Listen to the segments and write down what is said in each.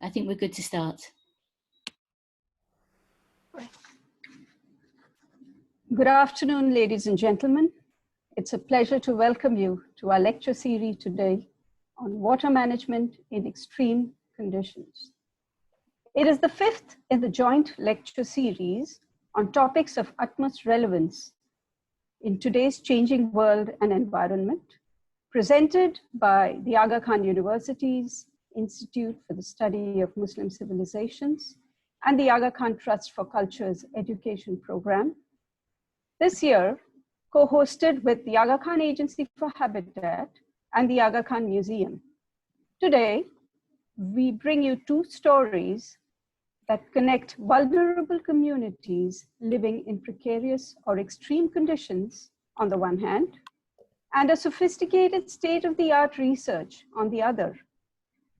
I think we're good to start. Good afternoon, ladies and gentlemen. It's a pleasure to welcome you to our lecture series today on water management in extreme conditions. It is the fifth in the joint lecture series on topics of utmost relevance in today's changing world and environment, presented by the Aga Khan University's Institute for the Study of Muslim Civilizations and the Aga Khan Trust for Culture's education program. This year, co-hosted with the Aga Khan Agency for Habitat and the Aga Khan Museum. Today, we bring you two stories that connect vulnerable communities living in precarious or extreme conditions on the one hand, and a sophisticated state-of-the-art research on the other,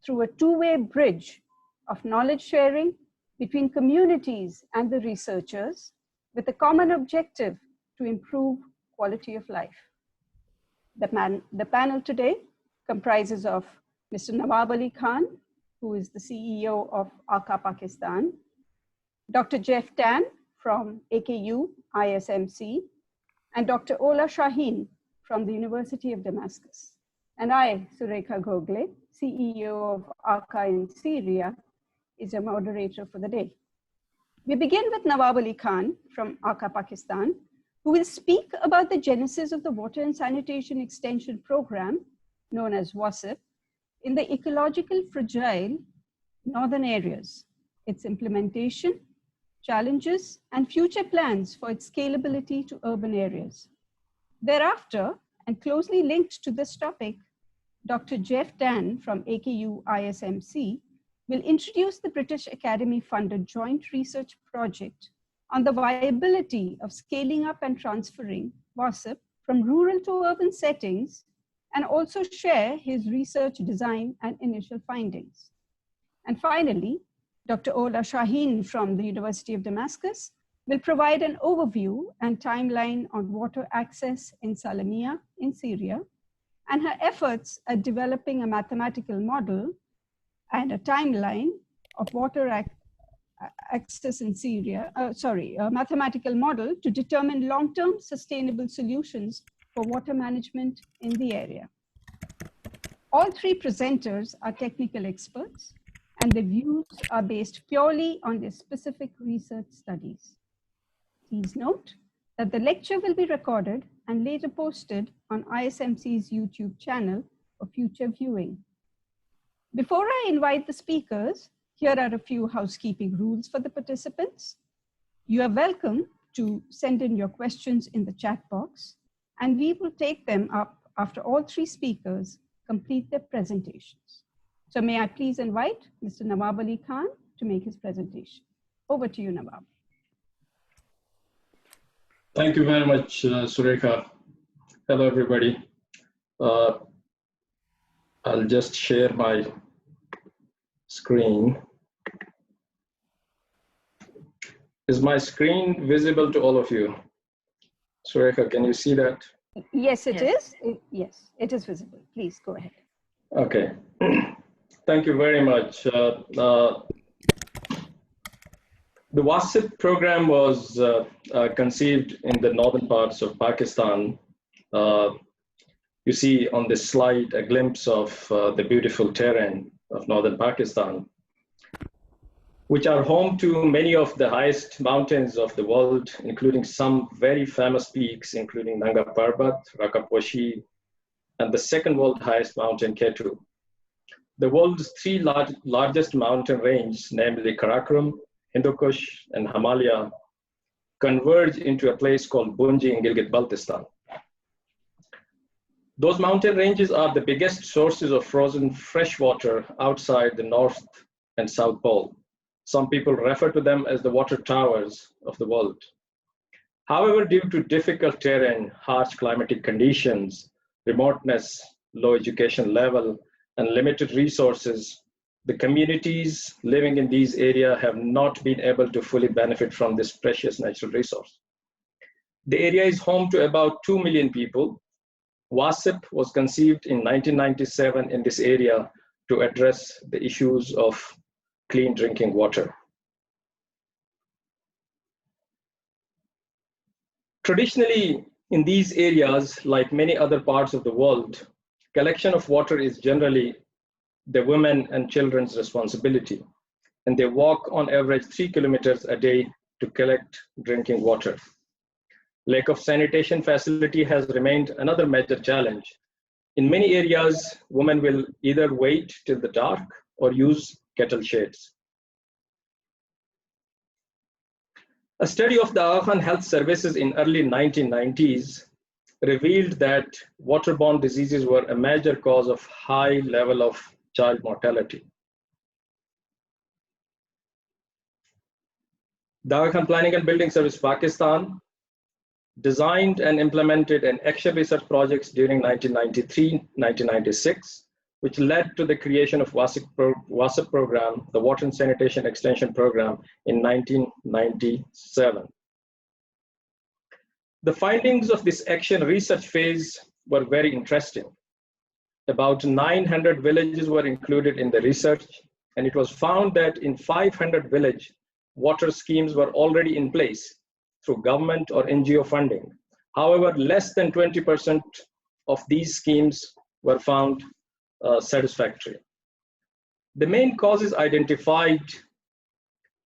through a two-way bridge of knowledge sharing between communities and the researchers with a common objective to improve quality of life. The panel today comprises of Mr. Nawab Ali Khan, who is the CEO of AKAH Pakistan, Dr. Jeff Tan from AKU ISMC, and Dr. Oula Shahin from the University of Damascus. And I, Surekha Ghogale, CEO of AKAH Syria, is a moderator for the day. We begin with Nawab Ali Khan from AKAH Pakistan, who will speak about the genesis of the Water and Sanitation Extension Program, known as WASIP, in the ecological fragile northern areas, its implementation, challenges, and future plans for its scalability to urban areas. Thereafter, and closely linked to this topic, Dr. Jeff Tan from AKU ISMC will introduce the British Academy-funded joint research project on the viability of scaling up and transferring WASIP from rural to urban settings, and also share his research design and initial findings. And finally, Dr. Oula Shahin from the University of Damascus will provide an overview and timeline on water access in Salamieh in Syria, and her efforts at developing a mathematical model and a timeline of water access in Syria, a mathematical model to determine long-term sustainable solutions for water management in the area. All three presenters are technical experts, and their views are based purely on their specific research studies. Please note that the lecture will be recorded and later posted on ISMC's YouTube channel for future viewing. Before I invite the speakers, here are a few housekeeping rules for the participants. You are welcome to send in your questions in the chat box, and we will take them up after all three speakers complete their presentations. So may I please invite Mr. Nawab Ali Khan to make his presentation. Over to you, Nawab. Thank you very much, Surekha. Hello, everybody. I'll just share my screen. Is my screen visible to all of you? Surekha, can you see that? Yes, it is. Yes, it is visible. Please go ahead. Okay. Thank you very much. The WASIP program was conceived in the northern parts of Pakistan. You see on this slide a glimpse of the beautiful terrain of northern Pakistan, which are home to many of the highest mountains of the world, including some very famous peaks, including Nanga Parbat, Rakaposhi, and the second world highest mountain, Ketu. The world's three largest mountain ranges, namely Karakoram, Hindu Kush, and Himalaya, converge into a place called Bunji in Gilgit-Baltistan. Those mountain ranges are the biggest sources of frozen fresh water outside the North and South Pole. Some people refer to them as the water towers of the world. However, due to difficult terrain, harsh climatic conditions, remoteness, low education level, and limited resources, the communities living in these areas have not been able to fully benefit from this precious natural resource. The area is home to about 2 million people. WASIP was conceived in 1997 in this area to address the issues of clean drinking water. Traditionally, in these areas, like many other parts of the world, collection of water is generally the women and children's responsibility, and they walk on average 3 kilometers a day to collect drinking water. Lack of sanitation facility has remained another major challenge. In many areas, women will either wait till the dark or use kettle shades. A study of the Aga Khan Health Services in early 1990s revealed that waterborne diseases were a major cause of high level of child mortality. The Aga Khan Planning and Building Service Pakistan designed and implemented an action research projects during 1993-1996, which led to the creation of WASIP program, the Water and Sanitation Extension Program, in 1997. The findings of this action research phase were very interesting. About 900 villages were included in the research, and it was found that in 500 villages, water schemes were already in place through government or NGO funding. However, less than 20% of these schemes were found satisfactory. The main causes identified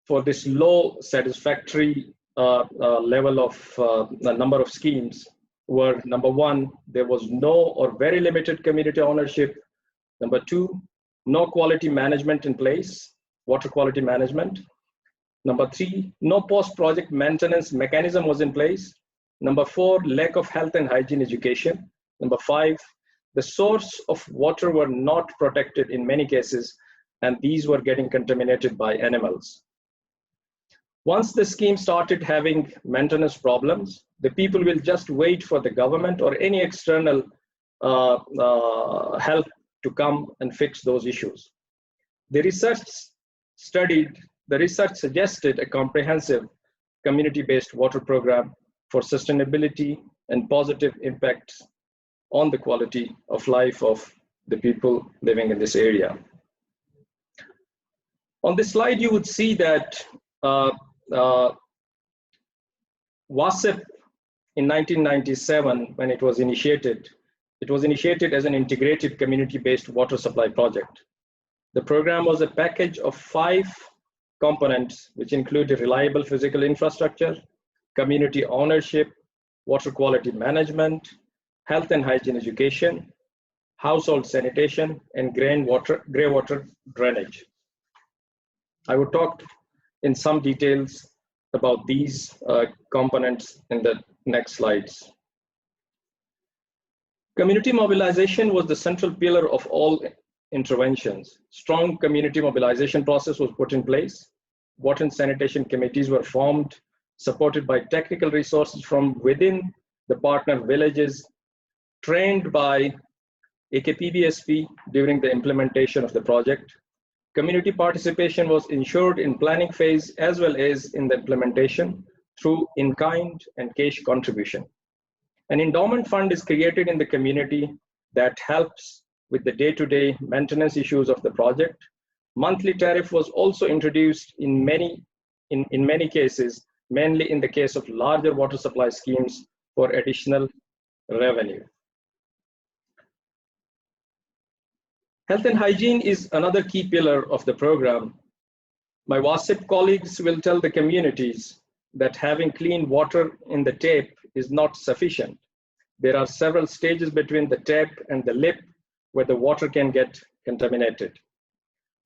for this low satisfactory level of the number of schemes were: number one, there was no or very limited community ownership; number two, no quality management in place, water quality management; number three, no post-project maintenance mechanism was in place; number four, lack of health and hygiene education; number five, the source of water were not protected in many cases, and these were getting contaminated by animals. Once the scheme started having maintenance problems, the people will just wait for the government or any external help to come and fix those issues. The research suggested a comprehensive community-based water program for sustainability and positive impacts on the quality of life of the people living in this area. On this slide, you would see that WASIP in 1997, when it was initiated as an integrated community-based water supply project. The program was a package of 5 components, which included reliable physical infrastructure, community ownership, water quality management, health and hygiene education, household sanitation, and grey water drainage. I will talk in some details about these components in the next slides. Community mobilization was the central pillar of all interventions. Strong community mobilization process was put in place. Water and sanitation committees were formed, supported by technical resources from within the partner villages, trained by AKPBSP during the implementation of the project. Community participation was ensured in planning phase as well as in the implementation through in-kind and cash contribution. An endowment fund is created in the community that helps with the day-to-day maintenance issues of the project. Monthly tariff was also introduced in many cases, mainly in the case of larger water supply schemes for additional revenue. Health and hygiene is another key pillar of the program. My WASIP colleagues will tell the communities that having clean water in the tap is not sufficient. There are several stages between the tap and the lip where the water can get contaminated.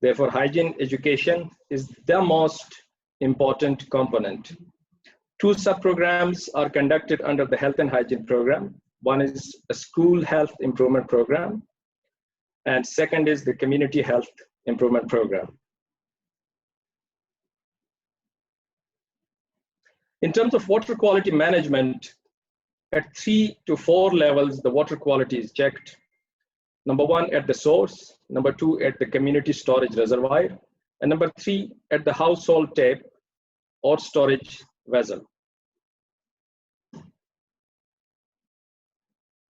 Therefore, hygiene education is the most important component. 2 sub-programs are conducted under the health and hygiene program. One is a school health improvement program, and second is the community health improvement program. In terms of water quality management, at 3 to 4 levels, the water quality is checked. Number 1 at the source, number 2 at the community storage reservoir, and number 3 at the household tap or storage vessel.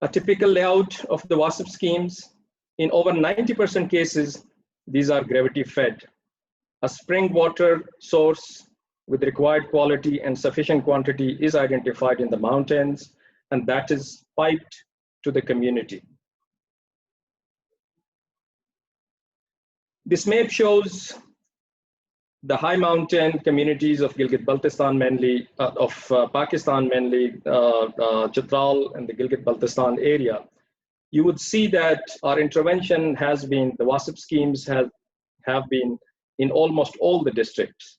A typical layout of the WASIP schemes: in over 90% cases, these are gravity fed. A spring water source with required quality and sufficient quantity is identified in the mountains, and that is piped to the community. This map shows the high mountain communities of Gilgit-Baltistan mainly, Pakistan mainly, Chitral and the Gilgit-Baltistan area. You would see that our intervention has been, the WASIP schemes have been in almost all the districts.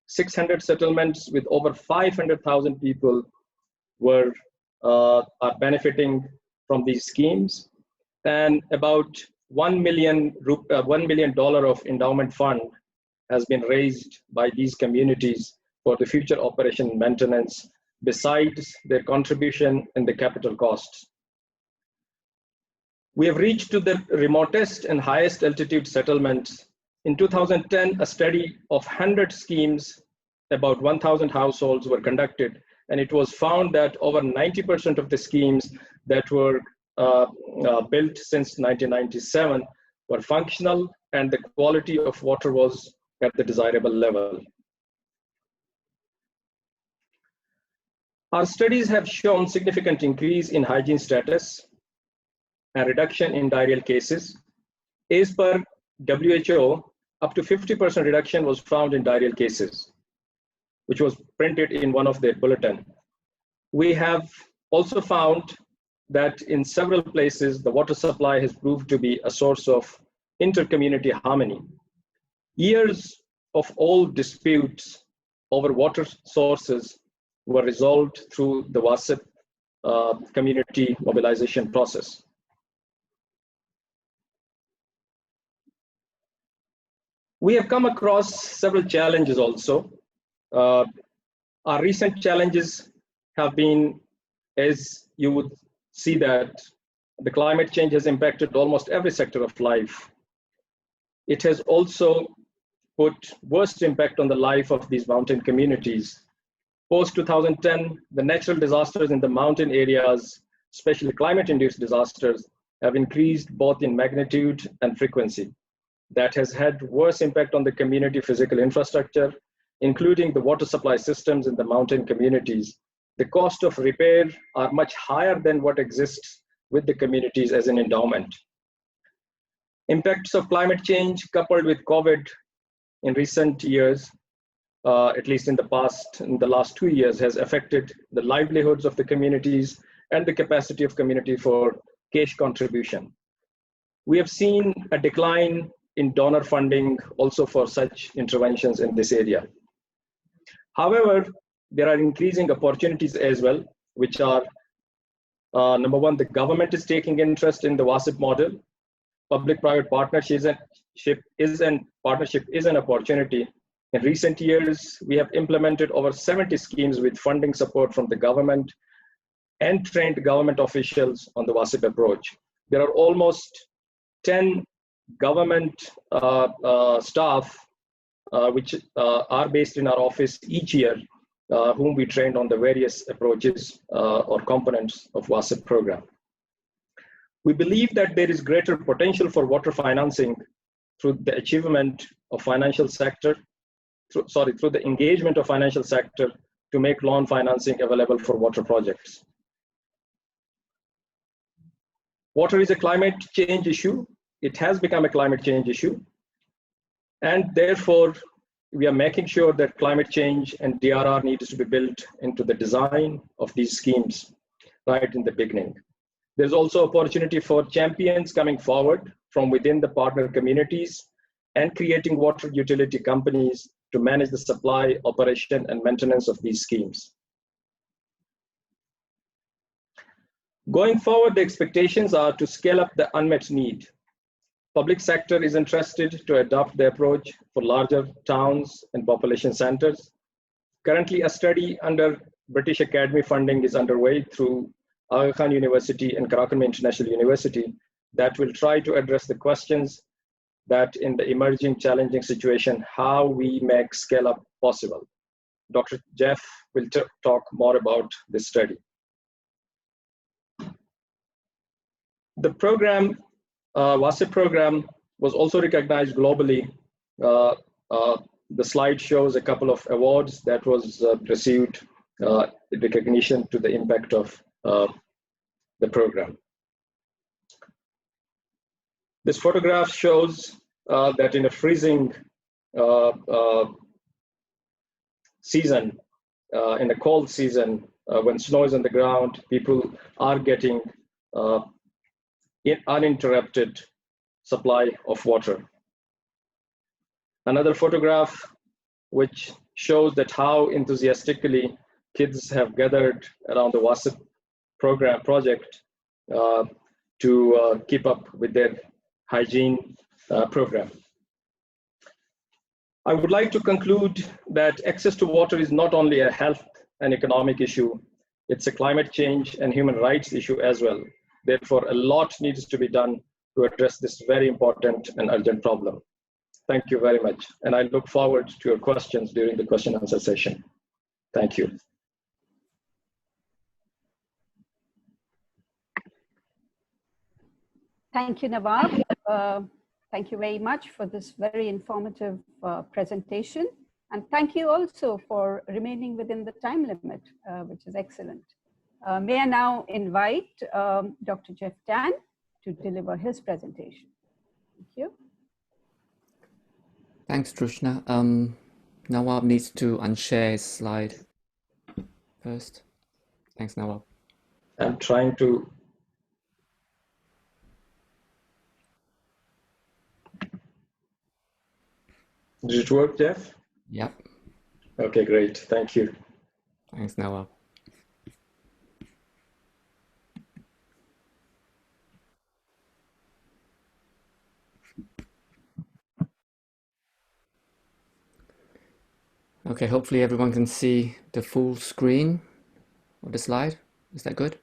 600 settlements with over 500,000 people are benefiting from these schemes, and about $1 million of endowment fund has been raised by these communities for the future operation and maintenance, besides their contribution in the capital costs. We have reached to the remotest and highest altitude settlements. In 2010, a study of 100 schemes, about 1,000 households were conducted, and it was found that over 90% of the schemes that were built since 1997 were functional, and the quality of water was at the desirable level. Our studies have shown significant increase in hygiene status and reduction in diarrheal cases. As per WHO, up to 50% reduction was found in diarrheal cases, which was printed in one of their bulletin. We have also found that in several places, the water supply has proved to be a source of inter-community harmony. Years of old disputes over water sources were resolved through the WASIP community mobilization process. We have come across several challenges also. Our recent challenges have been, as you would see, that the climate change has impacted almost every sector of life. It has also put worst impact on the life of these mountain communities. Post 2010, the natural disasters in the mountain areas, especially climate-induced disasters, have increased both in magnitude and frequency. That has had worse impact on the community physical infrastructure, including the water supply systems in the mountain communities. The cost of repair are much higher than what exists with the communities as an endowment. Impacts of climate change coupled with COVID in recent years, at least in the last 2 years, has affected the livelihoods of the communities and the capacity of community for cash contribution. We have seen a decline in donor funding also for such interventions in this area. However, there are increasing opportunities as well, which are, number one, the government is taking interest in the WASIP model. Public-private partnership is an opportunity. In recent years, we have implemented over 70 schemes with funding support from the government and trained government officials on the WASIP approach. There are almost 10 government staff which are based in our office each year, whom we trained on the various approaches or components of WASIP program. We believe that there is greater potential for water financing through the achievement of financial sector, through the engagement of financial sector to make loan financing available for water projects. Water is a climate change issue. It has become a climate change issue. And therefore, we are making sure that climate change and DRR needs to be built into the design of these schemes right in the beginning. There's also opportunity for champions coming forward from within the partner communities and creating water utility companies to manage the supply, operation, and maintenance of these schemes. Going forward, the expectations are to scale up the unmet need. Public sector is interested to adopt the approach for larger towns and population centers. Currently, a study under British Academy funding is underway through Aga Khan University and Karachi International University that will try to address the questions that in the emerging challenging situation, how we make scale up possible. Dr. Jeff will talk more about this study. The program, WASIP program, was also recognized globally The slide shows a couple of awards that was received in recognition to the impact of the program. This photograph shows that in a freezing season, in a cold season, when snow is on the ground, people are getting uninterrupted supply of water. Another photograph which shows that how enthusiastically kids have gathered around the WASP project to keep up with their hygiene program. I would like to conclude that access to water is not only a health and economic issue, it's a climate change and human rights issue as well. Therefore, a lot needs to be done to address this very important and urgent problem. Thank you very much. And I look forward to your questions during the question and answer session. Thank you. Thank you, Nawab. Thank you very much for this very informative presentation. And thank you also for remaining within the time limit, which is excellent. May I now invite Dr. Jeff Tan to deliver his presentation. Thank you. Thanks, Trishna. Nawab needs to unshare his slide first. Thanks, Nawab. I'm trying to. Did it work, Jeff? Yep. Okay, great. Thank you. Thanks, Nawab. Okay, hopefully everyone can see the full screen of the slide. Is that good?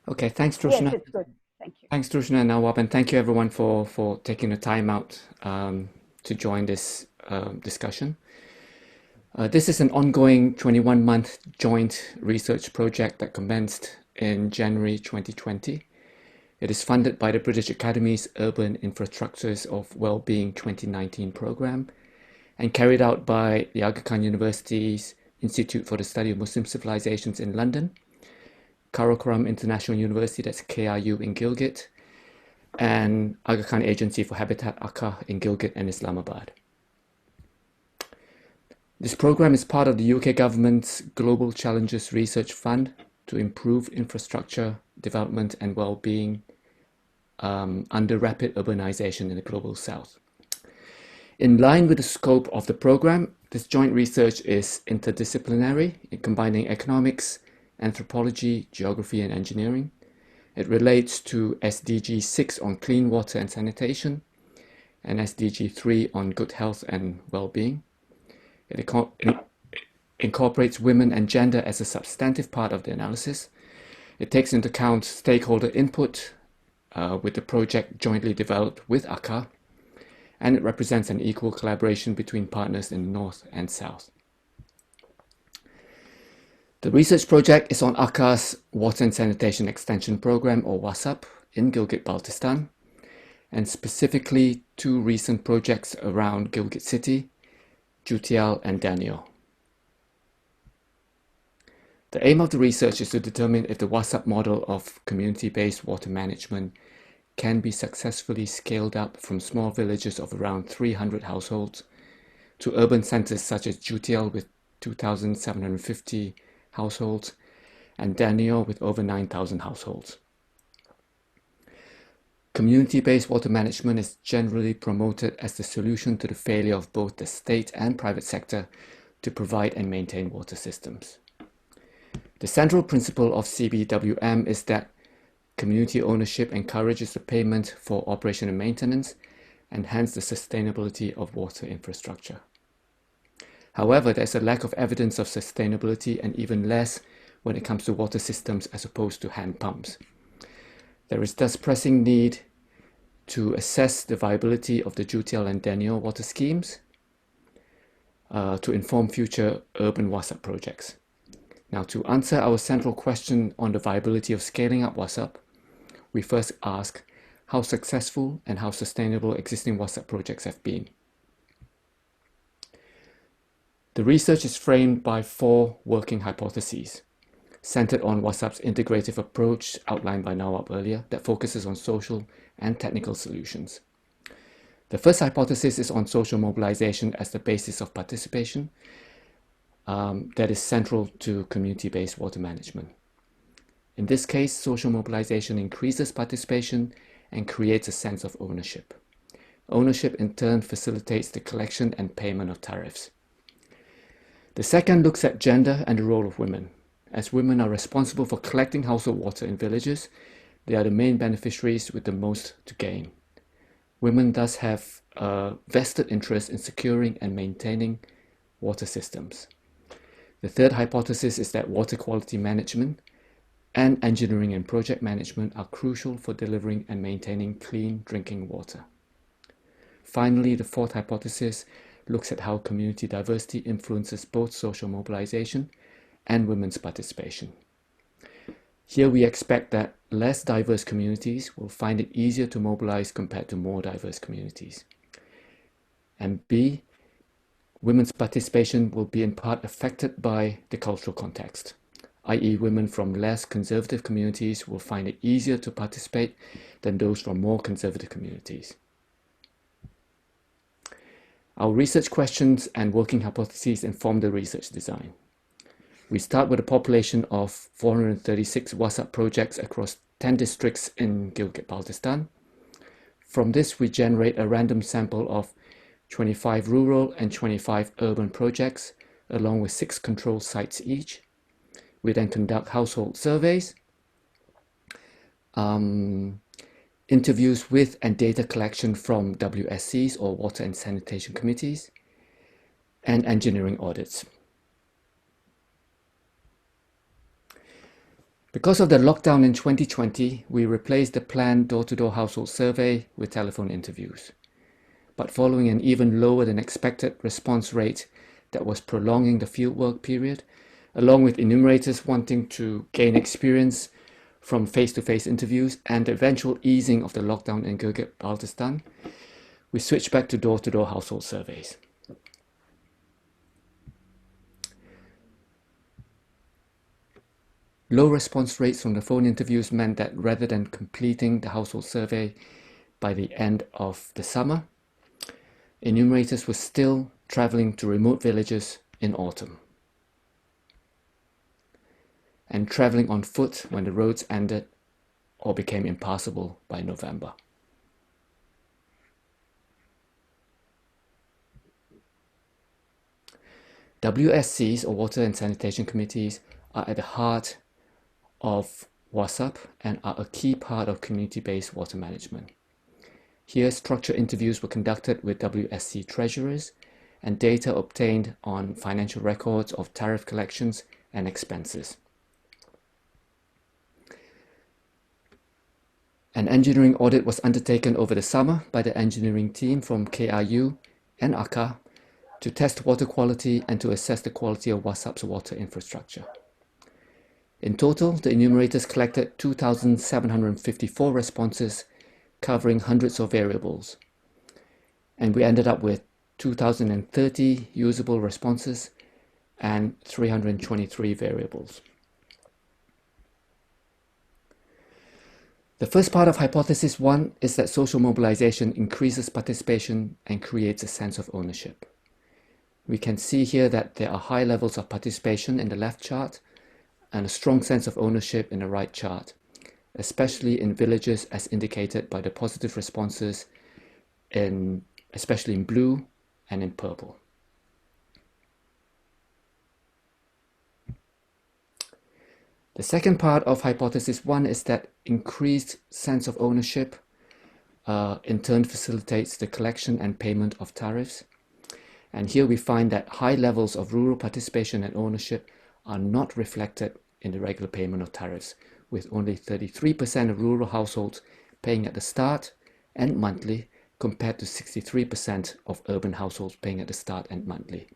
Okay, thanks, Trishna. Yes, it's good. Thank you. Thanks, Trishna and Nawab, and thank you everyone for taking the time out to join this discussion. This is an ongoing 21-month joint research project that commenced in January 2020. It is funded by the British Academy's Urban Infrastructures of Wellbeing 2019 program and carried out by the Aga Khan University's Institute for the Study of Muslim Civilisations in London, Karakoram International University, that's KRU in Gilgit, and Aga Khan Agency for Habitat AKAH in Gilgit and Islamabad. This program is part of the UK government's Global Challenges Research Fund to improve infrastructure development and well-being under rapid urbanization in the global south. In line with the scope of the program, this joint research is interdisciplinary, combining economics, anthropology, geography, and engineering. It relates to SDG 6 on clean water and sanitation, and SDG 3 on good health and well-being. It incorporates women and gender as a substantive part of the analysis. It takes into account stakeholder input with the project jointly developed with AKAH, and it represents an equal collaboration between partners in the North and South. The research project is on AKAH's Water and Sanitation Extension Program, or WASAP, in Gilgit-Baltistan, and specifically two recent projects around Gilgit City, Jutial and Danio. The aim of the research is to determine if the WASAP model of community-based water management can be successfully scaled up from small villages of around 300 households to urban centers such as Jutial with 2,750 households and Danio with over 9,000 households. Community-based water management is generally promoted as the solution to the failure of both the state and private sector to provide and maintain water systems. The central principle of CBWM is that community ownership encourages the payment for operation and maintenance, and hence the sustainability of water infrastructure. However, there's a lack of evidence of sustainability, and even less when it comes to water systems as opposed to hand pumps. There is thus pressing need to assess the viability of the Jutial and Danio water schemes to inform future urban WASAP projects. Now, to answer our central question on the viability of scaling up WASAP, we first ask, how successful and how sustainable existing WhatsApp projects have been. The research is framed by 4 working hypotheses, centered on WhatsApp's integrative approach outlined by Nawab earlier that focuses on social and technical solutions. The first hypothesis is on social mobilization as the basis of participation that is central to community-based water management. In this case, social mobilization increases participation and creates a sense of ownership. Ownership in turn facilitates the collection and payment of tariffs. The second looks at gender and the role of women. As women are responsible for collecting household water in villages, they are the main beneficiaries with the most to gain. Women thus have a vested interest in securing and maintaining water systems. The third hypothesis is that water quality management and engineering and project management are crucial for delivering and maintaining clean drinking water. Finally, the fourth hypothesis looks at how community diversity influences both social mobilization and women's participation. Here we expect that less diverse communities will find it easier to mobilize compared to more diverse communities. And B, women's participation will be in part affected by the cultural context, i.e. women from less conservative communities will find it easier to participate than those from more conservative communities. Our research questions and working hypotheses inform the research design. We start with a population of 436 WhatsApp projects across 10 districts in Gilgit-Baltistan. From this, we generate a random sample of 25 rural and 25 urban projects, along with 6 control sites each. We then conduct household surveys, interviews with and data collection from WSCs or Water and Sanitation Committees, and engineering audits. Because of the lockdown in 2020, we replaced the planned door-to-door household survey with telephone interviews. But following an even lower than expected response rate that was prolonging the fieldwork period, along with enumerators wanting to gain experience from face-to-face interviews and the eventual easing of the lockdown in Gilgit-Baltistan, we switched back to door-to-door household surveys. Low response rates from the phone interviews meant that rather than completing the household survey by the end of the summer, enumerators were still traveling to remote villages in autumn and traveling on foot when the roads ended or became impassable by November. WSCs, or Water and Sanitation Committees, are at the heart of WhatsApp and are a key part of community-based water management. Here, structured interviews were conducted with WSC treasurers and data obtained on financial records of tariff collections and expenses. An engineering audit was undertaken over the summer by the engineering team from KRU and AKAH to test water quality and to assess the quality of WhatsApp's water infrastructure. In total, the enumerators collected 2,754 responses covering hundreds of variables, and we ended up with 2,030 usable responses and 323 variables. The first part of hypothesis 1 is that social mobilization increases participation and creates a sense of ownership. We can see here that there are high levels of participation in the left chart and a strong sense of ownership in the right chart, especially in villages as indicated by the positive responses especially in blue and in purple. The second part of hypothesis 1 is that increased sense of ownership in turn facilitates the collection and payment of tariffs. And here we find that high levels of rural participation and ownership are not reflected in the regular payment of tariffs, with only 33% of rural households paying at the start and monthly, compared to 63% of urban households paying at the start and monthly,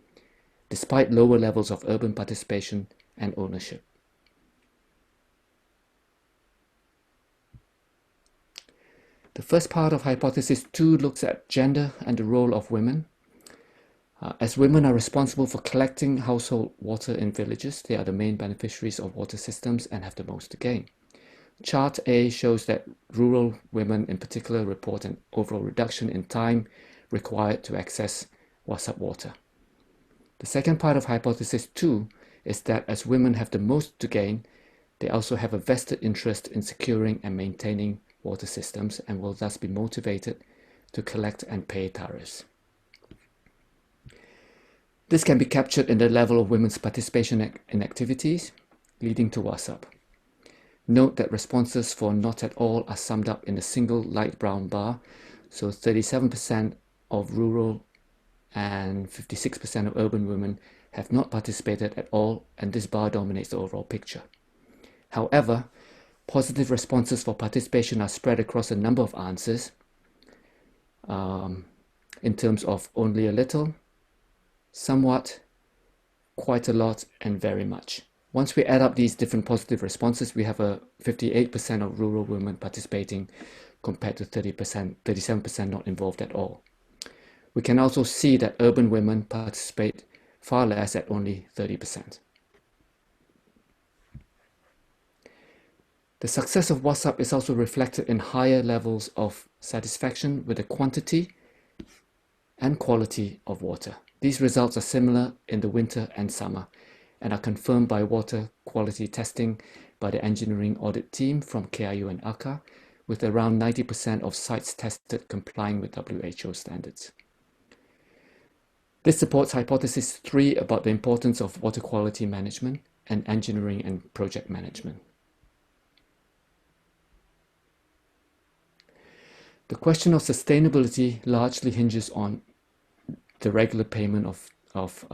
despite lower levels of urban participation and ownership. The first part of hypothesis 2 looks at gender and the role of women. As women are responsible for collecting household water in villages, they are the main beneficiaries of water systems and have the most to gain. Chart A shows that rural women in particular report an overall reduction in time required to access WhatsApp water. The second part of hypothesis 2 is that as women have the most to gain, they also have a vested interest in securing and maintaining water systems and will thus be motivated to collect and pay tariffs. This can be captured in the level of women's participation in activities, leading to WhatsApp. Note that responses for not at all are summed up in a single light brown bar, so 37% of rural and 56% of urban women have not participated at all, and this bar dominates the overall picture. However, positive responses for participation are spread across a number of answers in terms of only a little, somewhat, quite a lot, and very much. Once we add up these different positive responses, we have a 58% of rural women participating compared to 37% not involved at all. We can also see that urban women participate far less at only 30%. The success of WhatsApp is also reflected in higher levels of satisfaction with the quantity and quality of water. These results are similar in the winter and summer and are confirmed by water quality testing by the engineering audit team from KIU and AKAH, with around 90% of sites tested complying with WHO standards. This supports hypothesis 3 about the importance of water quality management and engineering and project management. The question of sustainability largely hinges on the regular payment of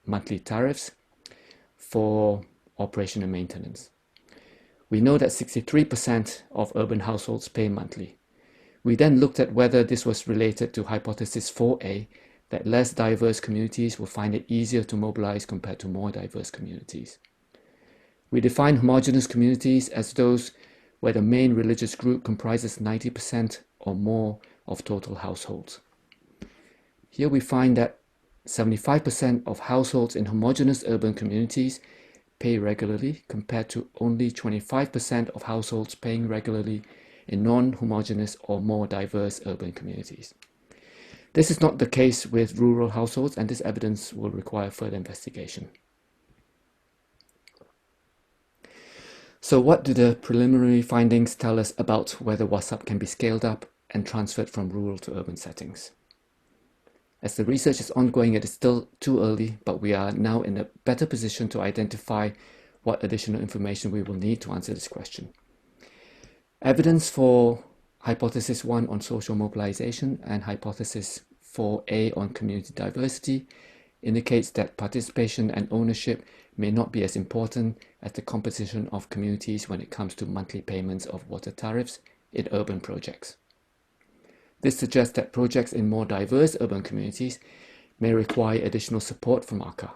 monthly tariffs for operation and maintenance. We know that 63% of urban households pay monthly. We then looked at whether this was related to hypothesis 4A, that less diverse communities will find it easier to mobilize compared to more diverse communities. We define homogeneous communities as those where the main religious group comprises 90% or more of total households. Here we find that 75% of households in homogeneous urban communities pay regularly compared to only 25% of households paying regularly in non-homogeneous or more diverse urban communities. This is not the case with rural households, and this evidence will require further investigation. So what do the preliminary findings tell us about whether WhatsApp can be scaled up and transferred from rural to urban settings? As the research is ongoing, it is still too early, but we are now in a better position to identify what additional information we will need to answer this question. Evidence for hypothesis 1 on social mobilization and hypothesis 4A on community diversity indicates that participation and ownership may not be as important as the composition of communities when it comes to monthly payments of water tariffs in urban projects. This suggests that projects in more diverse urban communities may require additional support from AKAH.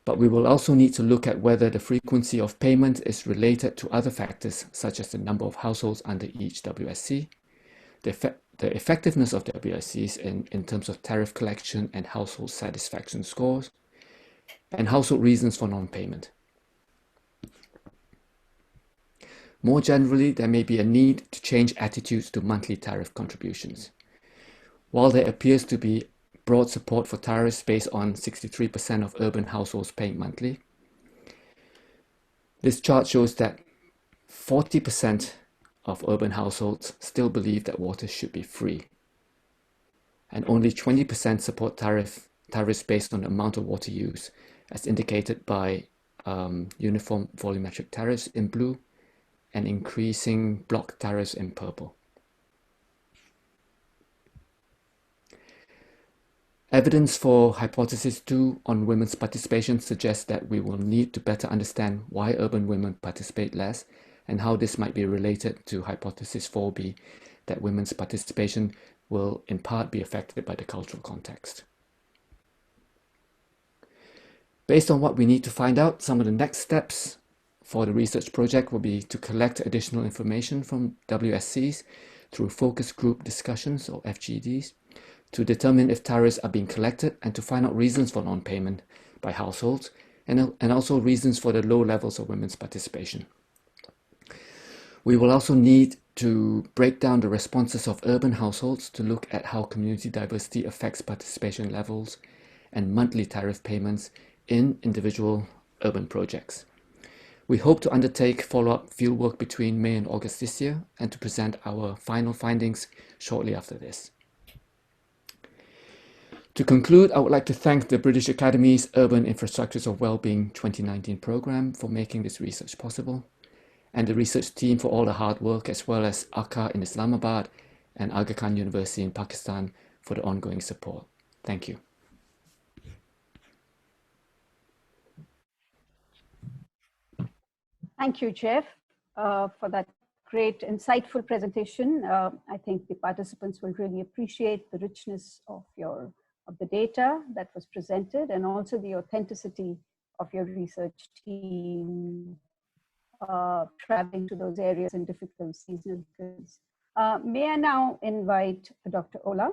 But we will also need to look at whether the frequency of payment is related to other factors such as the number of households under each WSC, the effectiveness of WSCs in terms of tariff collection and household satisfaction scores, and household reasons for non-payment. More generally, there may be a need to change attitudes to monthly tariff contributions. While there appears to be broad support for tariffs based on 63% of urban households paying monthly, this chart shows that 40% of urban households still believe that water should be free, and only 20% support tariffs based on the amount of water used, as indicated by uniform volumetric tariffs in blue and increasing block tariffs in purple. Evidence for hypothesis 2 on women's participation suggests that we will need to better understand why urban women participate less and how this might be related to hypothesis 4b, that women's participation will in part be affected by the cultural context. Based on what we need to find out, some of the next steps for the research project will be to collect additional information from WSCs through focus group discussions, or FGDs, to determine if tariffs are being collected and to find out reasons for non-payment by households, and also reasons for the low levels of women's participation. We will also need to break down the responses of urban households to look at how community diversity affects participation levels and monthly tariff payments in individual urban projects. We hope to undertake follow-up fieldwork between May and August this year and to present our final findings shortly after this. To conclude, I would like to thank the British Academy's Urban Infrastructures of Wellbeing 2019 programme for making this research possible, and the research team for all the hard work, as well as AKAH in Islamabad and Aga Khan University in Pakistan for the ongoing support. Thank you. Thank you, Jeff, for that great, insightful presentation. I think the participants will really appreciate the richness of the data that was presented, and also the authenticity of your research team traveling to those areas in difficult seasonal conditions. May I now invite Dr. Oula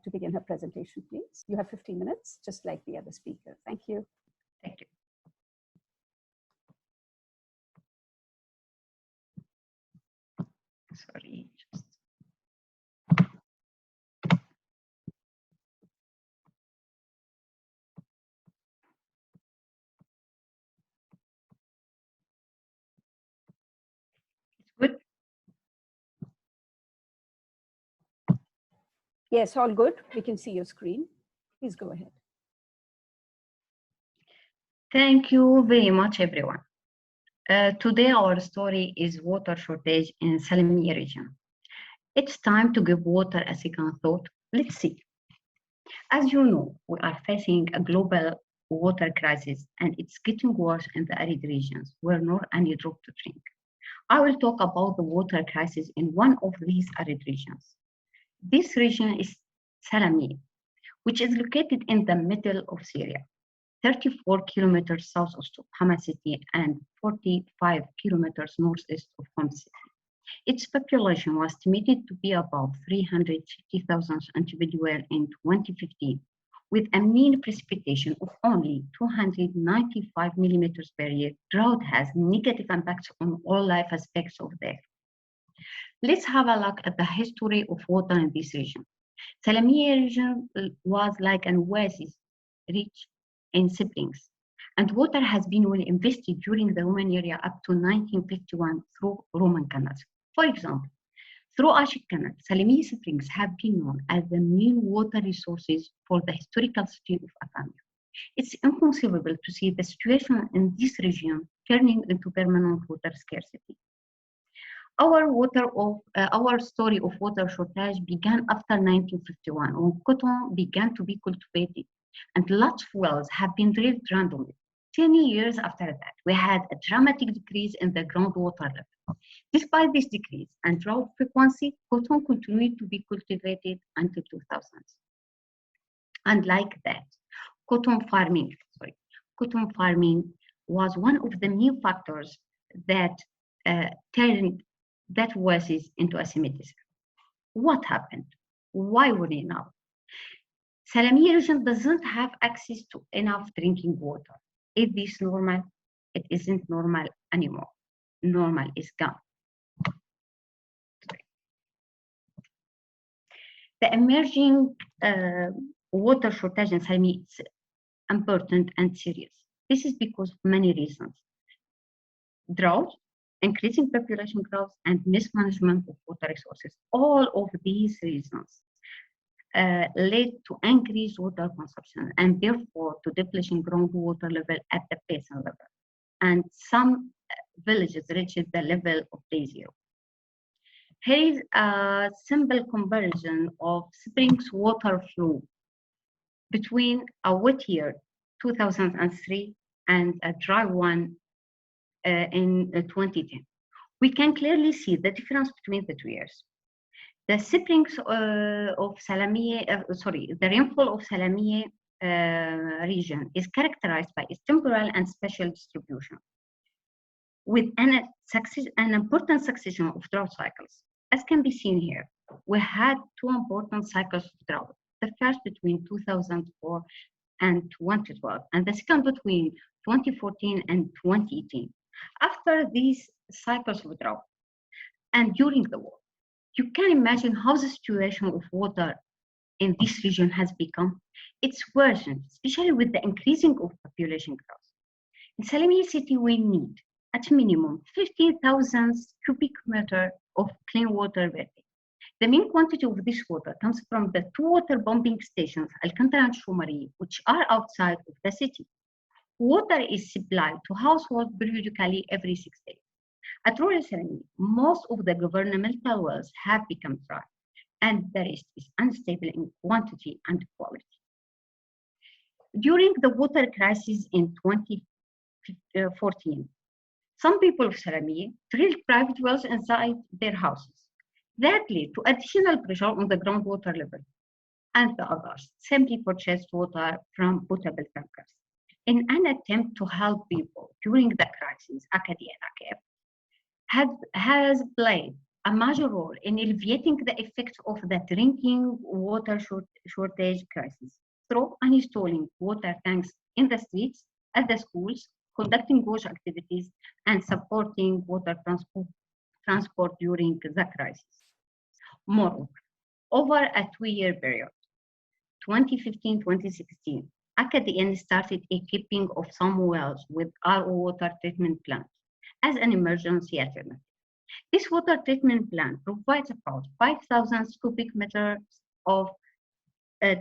to begin her presentation, please? You have 15 minutes, just like the other speaker. Thank you. Thank you. Sorry, just. It's good. Yes, all good. We can see your screen. Please go ahead. Thank you very much, everyone. Today, our story is water shortage in Salamieh region. It's time to give water a second thought. Let's see. As you know, we are facing a global water crisis, and it's getting worse in the arid regions where not any drop to drink. I will talk about the water crisis in one of these arid regions. This region is Salamieh, which is located in the middle of Syria, 34 kilometers southeast of Hama city and 45 kilometers northeast of Homs city. Its population was estimated to be about 350,000 individuals in 2015, with a mean precipitation of only 295 millimeters per year. Drought has negative impacts on all life aspects of there. Let's have a look at the history of water in this region. Salamieh region was like an oasis, rich in siblings, and water has been well invested during the Roman era up to 1951 through Roman canals. For example, through Ashik Canal, Salamieh springs have been known as the main water resources for the historical city of Akami. It's inconceivable to see the situation in this region turning into permanent water scarcity. Our story of water shortage began after 1951, when cotton began to be cultivated, and large wells have been drilled randomly. 10 years after that, we had a dramatic decrease in the groundwater level. Despite this decrease and drought frequency, cotton continued to be cultivated until 2000s. And like that, cotton farming was one of the main factors that turned that oasis into asymmetry. What happened? Why would it now? Salamieh region doesn't have access to enough drinking water. Is this normal? It isn't normal anymore. Normal is gone. The emerging water shortage in Salamieh is important and serious. This is because of many reasons. Drought, increasing population growth, and mismanagement of water resources. All of these reasons led to increased water consumption and therefore to depletion groundwater level at the basin level. And some villages reached the level of day zero. Here is a simple comparison of springs water flow between a wet year, 2003, and a dry one in 2010. We can clearly see the difference between the 2 years. The springs of Salamieh, the rainfall of Salamieh region is characterized by its temporal and spatial distribution. with an important succession of drought cycles. As can be seen here, we had two important cycles of drought. The first between 2004 and 2012, and the second between 2014 and 2018. After these cycles of drought and during the war, you can imagine how the situation of water in this region has become. It's worsened, especially with the increasing of population growth. In Salamieh city, we need at minimum 50,000 cubic meters of clean water per day. The main quantity of this water comes from the two water pumping stations, Alcantara and Shumari, which are outside of the city. Water is supplied to households periodically every 6 days. At rural Salamieh, most of the governmental wells have become dry, and the rest is unstable in quantity and quality. During the water crisis in 2014, some people of Salamieh drilled private wells inside their houses. That led to additional pressure on the groundwater level, and the AKAHs simply purchased water from potable tankers. In an attempt to help people during the crisis, AKAD and AKAH has played a major role in alleviating the effects of the drinking water shortage crisis through installing water tanks in the streets, at the schools, conducting wash activities, and supporting water transport during the crisis. Moreover, over a 2-year period, 2015-2016, AKAH started equipping of some wells with RO water treatment plants as an emergency alternative. This water treatment plant provides about 5,000 cubic meters of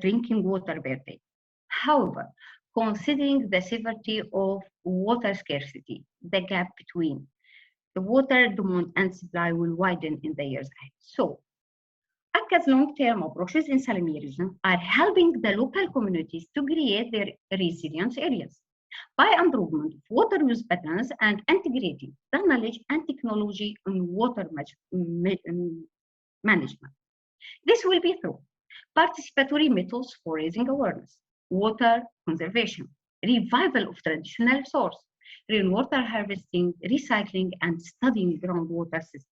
drinking water per day. However, considering the severity of water scarcity, the gap between the water demand and supply will widen in the years ahead. So, AKAH's long-term approaches in Salamieh region are helping the local communities to create their resilience areas by improvement of water use patterns and integrating the knowledge and technology in water management. This will be through participatory methods for raising awareness, water conservation, revival of traditional source, rainwater harvesting, recycling, and studying groundwater systems.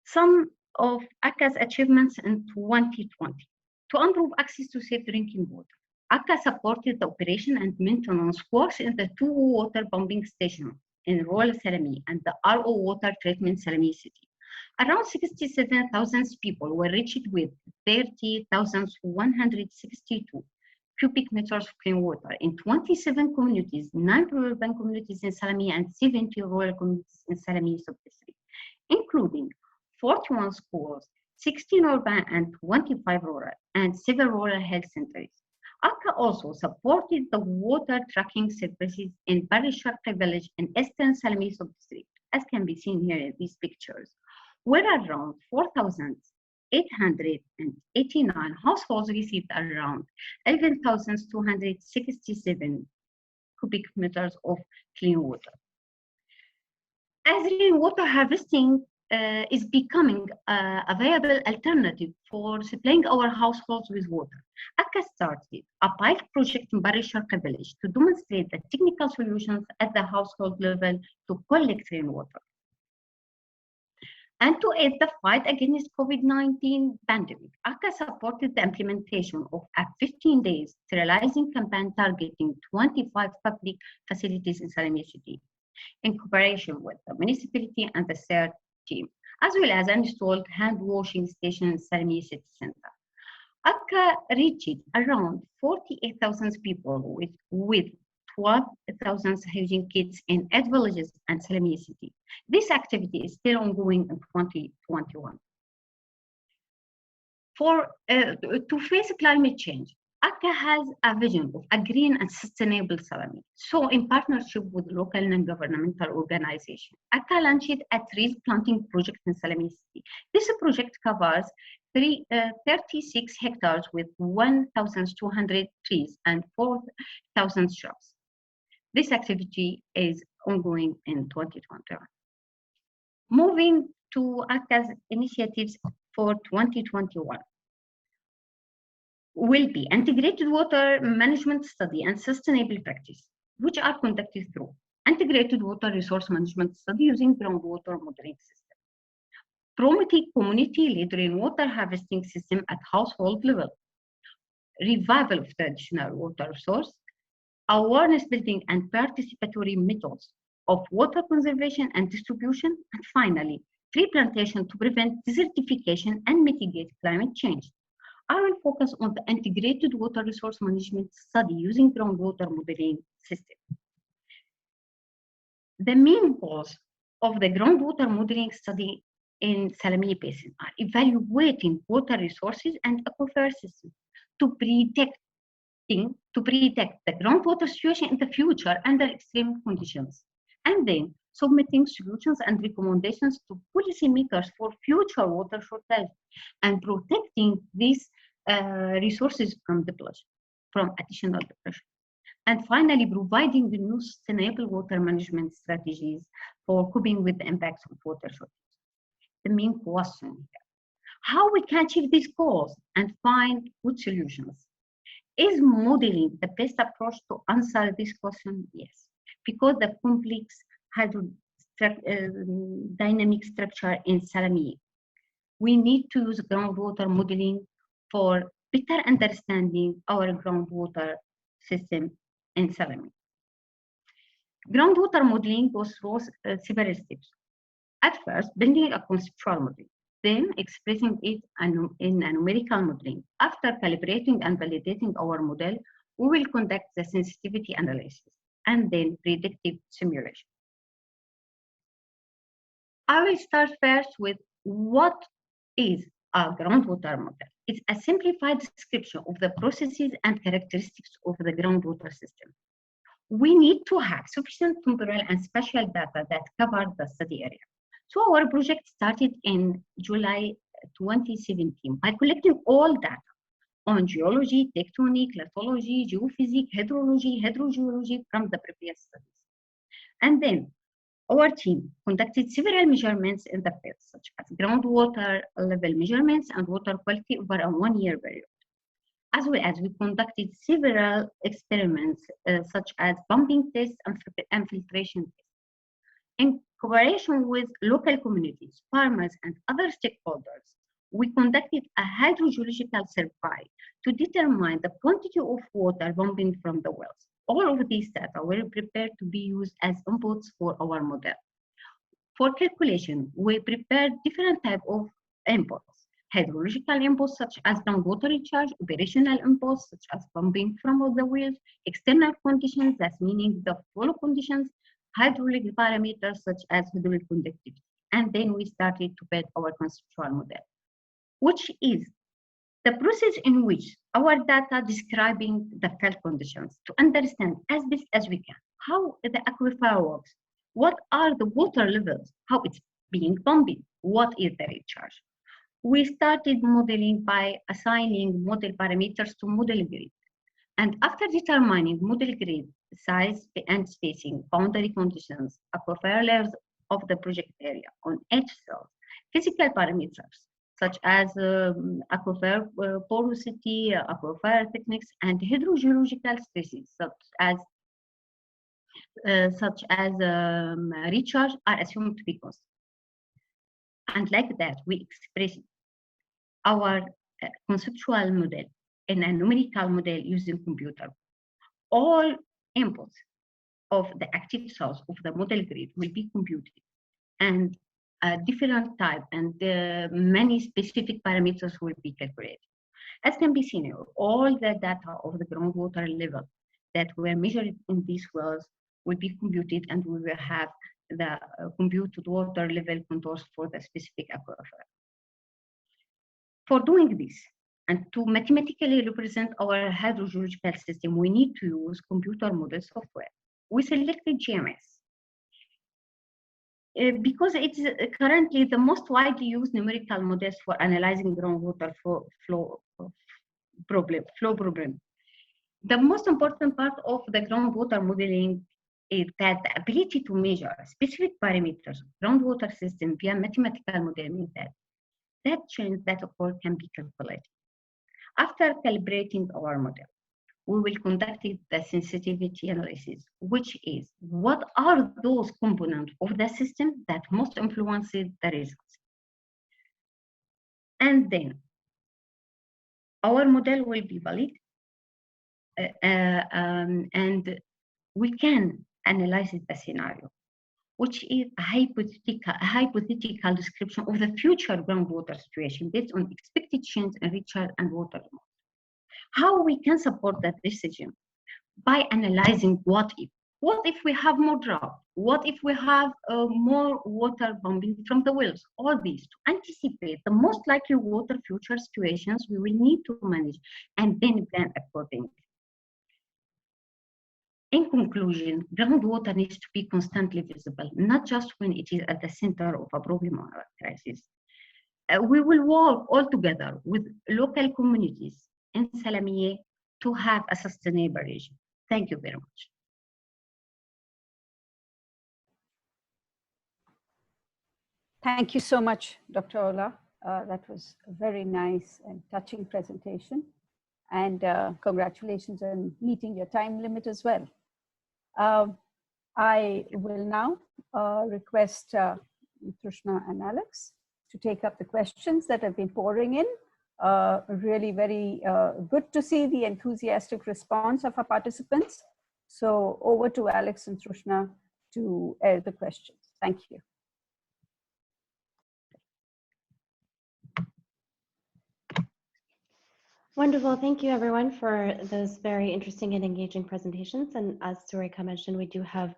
Some of AKAH's achievements in 2020. To improve access to safe drinking water, AKAH supported the operation and maintenance works in the two water pumping stations in rural Salamieh and the RO water treatment Salamieh city. Around 67,000 people were reached with 30,162 cubic meters of clean water in 27 communities, 9 urban communities in Salamieh and 70 rural communities in Salamieh sub-district, including 41 schools, 16 urban and 25 rural, and 7 rural health centers. AKAH also supported the water tracking services in peri-urban village in eastern Salamieh sub-district, as can be seen here in these pictures, where around 4,889 households received around 11,267 cubic meters of clean water. As rainwater harvesting is becoming a viable alternative for supplying our households with water, AKAH started a pilot project in peri-urban village to demonstrate the technical solutions at the household level to collect rainwater. And to aid the fight against COVID-19 pandemic, AKAH supported the implementation of a 15-day sterilizing campaign targeting 25 public facilities in Salamieh city, in cooperation with the municipality and the CERT team, as well as installed hand washing station in Salamieh city center. AKAH reached around 48,000 people with 12,000 hygiene kits in 8 villages and Salamieh city. This activity is still ongoing in 2021. To face climate change, AKAH has a vision of a green and sustainable Salamieh. So, in partnership with local non-governmental organizations, AKAH launched a tree planting project in Salamieh city. This project covers 36 hectares with 1,200 trees and 4,000 shrubs. This activity is ongoing in 2021. Moving to AKAH's initiatives for 2021 will be integrated water management study and sustainable practice, which are conducted through integrated water resource management study using groundwater modeling system, promoting community-led rainwater harvesting system at household level, revival of traditional water resource, awareness building and participatory methods of water conservation and distribution, and finally, tree plantation to prevent desertification and mitigate climate change. I will focus on the integrated water resource management study using groundwater modeling system. The main goals of the groundwater modeling study in Salamieh Basin are evaluating water resources and aquifer systems to predict the groundwater situation in the future under extreme conditions, and then submitting solutions and recommendations to policymakers for future water shortage and protecting these resources from depletion, from additional depletion. And finally, providing the new sustainable water management strategies for coping with the impacts of water shortage. The main question here, how we can achieve these goals and find good solutions. Is modeling the best approach to answer this question? Yes, because the complex dynamic structure in Salamieh, we need to use groundwater modeling for better understanding our groundwater system in Salamieh. Groundwater modeling goes through several steps. At first, building a conceptual model, then expressing it in a numerical modeling. After calibrating and validating our model, we will conduct the sensitivity analysis and then predictive simulation. I will start first with what is a groundwater model. It's a simplified description of the processes and characteristics of the groundwater system. We need to have sufficient temporal and spatial data that cover the study area. So our project started in July 2017 by collecting all data on geology, tectonic, lithology, geophysics, hydrology, hydrogeology from the previous studies. And then our team conducted several measurements in the field, such as groundwater level measurements and water quality over a one-year period. As well as we conducted several experiments, such as pumping tests and filtration tests. In cooperation with local communities, farmers, and other stakeholders, we conducted a hydrogeological survey to determine the quantity of water pumping from the wells. All of these data were prepared to be used as inputs for our model. For calculation, we prepared different types of inputs. Hydrological inputs such as groundwater recharge, operational inputs such as pumping from the wells, external conditions, that's meaning the flow conditions, hydraulic parameters such as hydraulic conductivity. And then we started to build our conceptual model, which is the process in which our data describing the field conditions to understand as best as we can how the aquifer works, what are the water levels, how it's being pumped, what is the recharge. We started modeling by assigning model parameters to model grid. And after determining model grid size and spacing, boundary conditions, aquifer layers of the project area on each cell, physical parameters such as aquifer porosity, aquifer thickness, and hydrogeological stresses such as recharge are assumed to be constant. And like that, we express our conceptual model in a numerical model using computer. All inputs of the active source of the model grid will be computed, and a different type and many specific parameters will be calculated. As can be seen here, all the data of the groundwater level that were measured in these wells will be computed, and we will have the computed water level contours for the specific aquifer. For doing this, and to mathematically represent our hydrogeological system, we need to use computer model software. We selected GMS because it's currently the most widely used numerical models for analyzing groundwater flow problem. The most important part of the groundwater modeling is that the ability to measure specific parameters of groundwater system via mathematical modeling that change that occur can be calculated. After calibrating our model, we will conduct the sensitivity analysis, which is what are those components of the system that most influence the results. And then our model will be valid, and we can analyze the scenario, which is a hypothetical description of the future groundwater situation based on expected change in recharge and water demand. How we can support that decision? By analyzing what if. What if we have more drought? What if we have more water pumping from the wells? All these to anticipate the most likely water future situations we will need to manage and then plan accordingly. In conclusion, groundwater needs to be constantly visible, not just when it is at the center of a problem or a crisis. We will work all together with local communities in Salamieh to have a sustainable region. Thank you very much. Thank you so much, Dr. Oula. That was a very nice and touching presentation. And congratulations on meeting your time limit as well. I will now request Trishna and Alex to take up the questions that have been pouring in. Really very good to see the enthusiastic response of our participants. So over to Alex and Trishna to air the questions. Thank you. Wonderful. Thank you, everyone, for those very interesting and engaging presentations. And as Surekha mentioned, we do have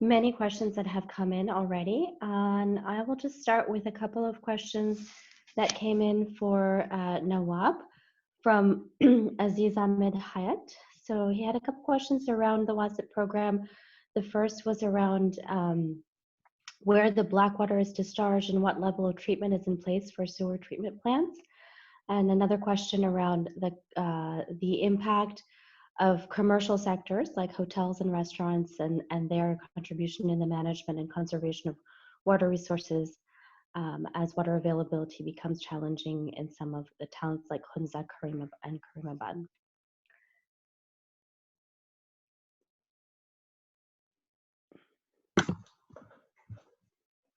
many questions that have come in already. And I will just start with a couple of questions that came in for Nawab from Aziz Ahmed Hayat. So he had a couple questions around the WASIP program. The first was around where the black water is discharged and what level of treatment is in place for sewer treatment plants. And another question around the impact of commercial sectors like hotels and restaurants and their contribution in the management and conservation of water resources as water availability becomes challenging in some of the towns like Hunza, and Karimabad.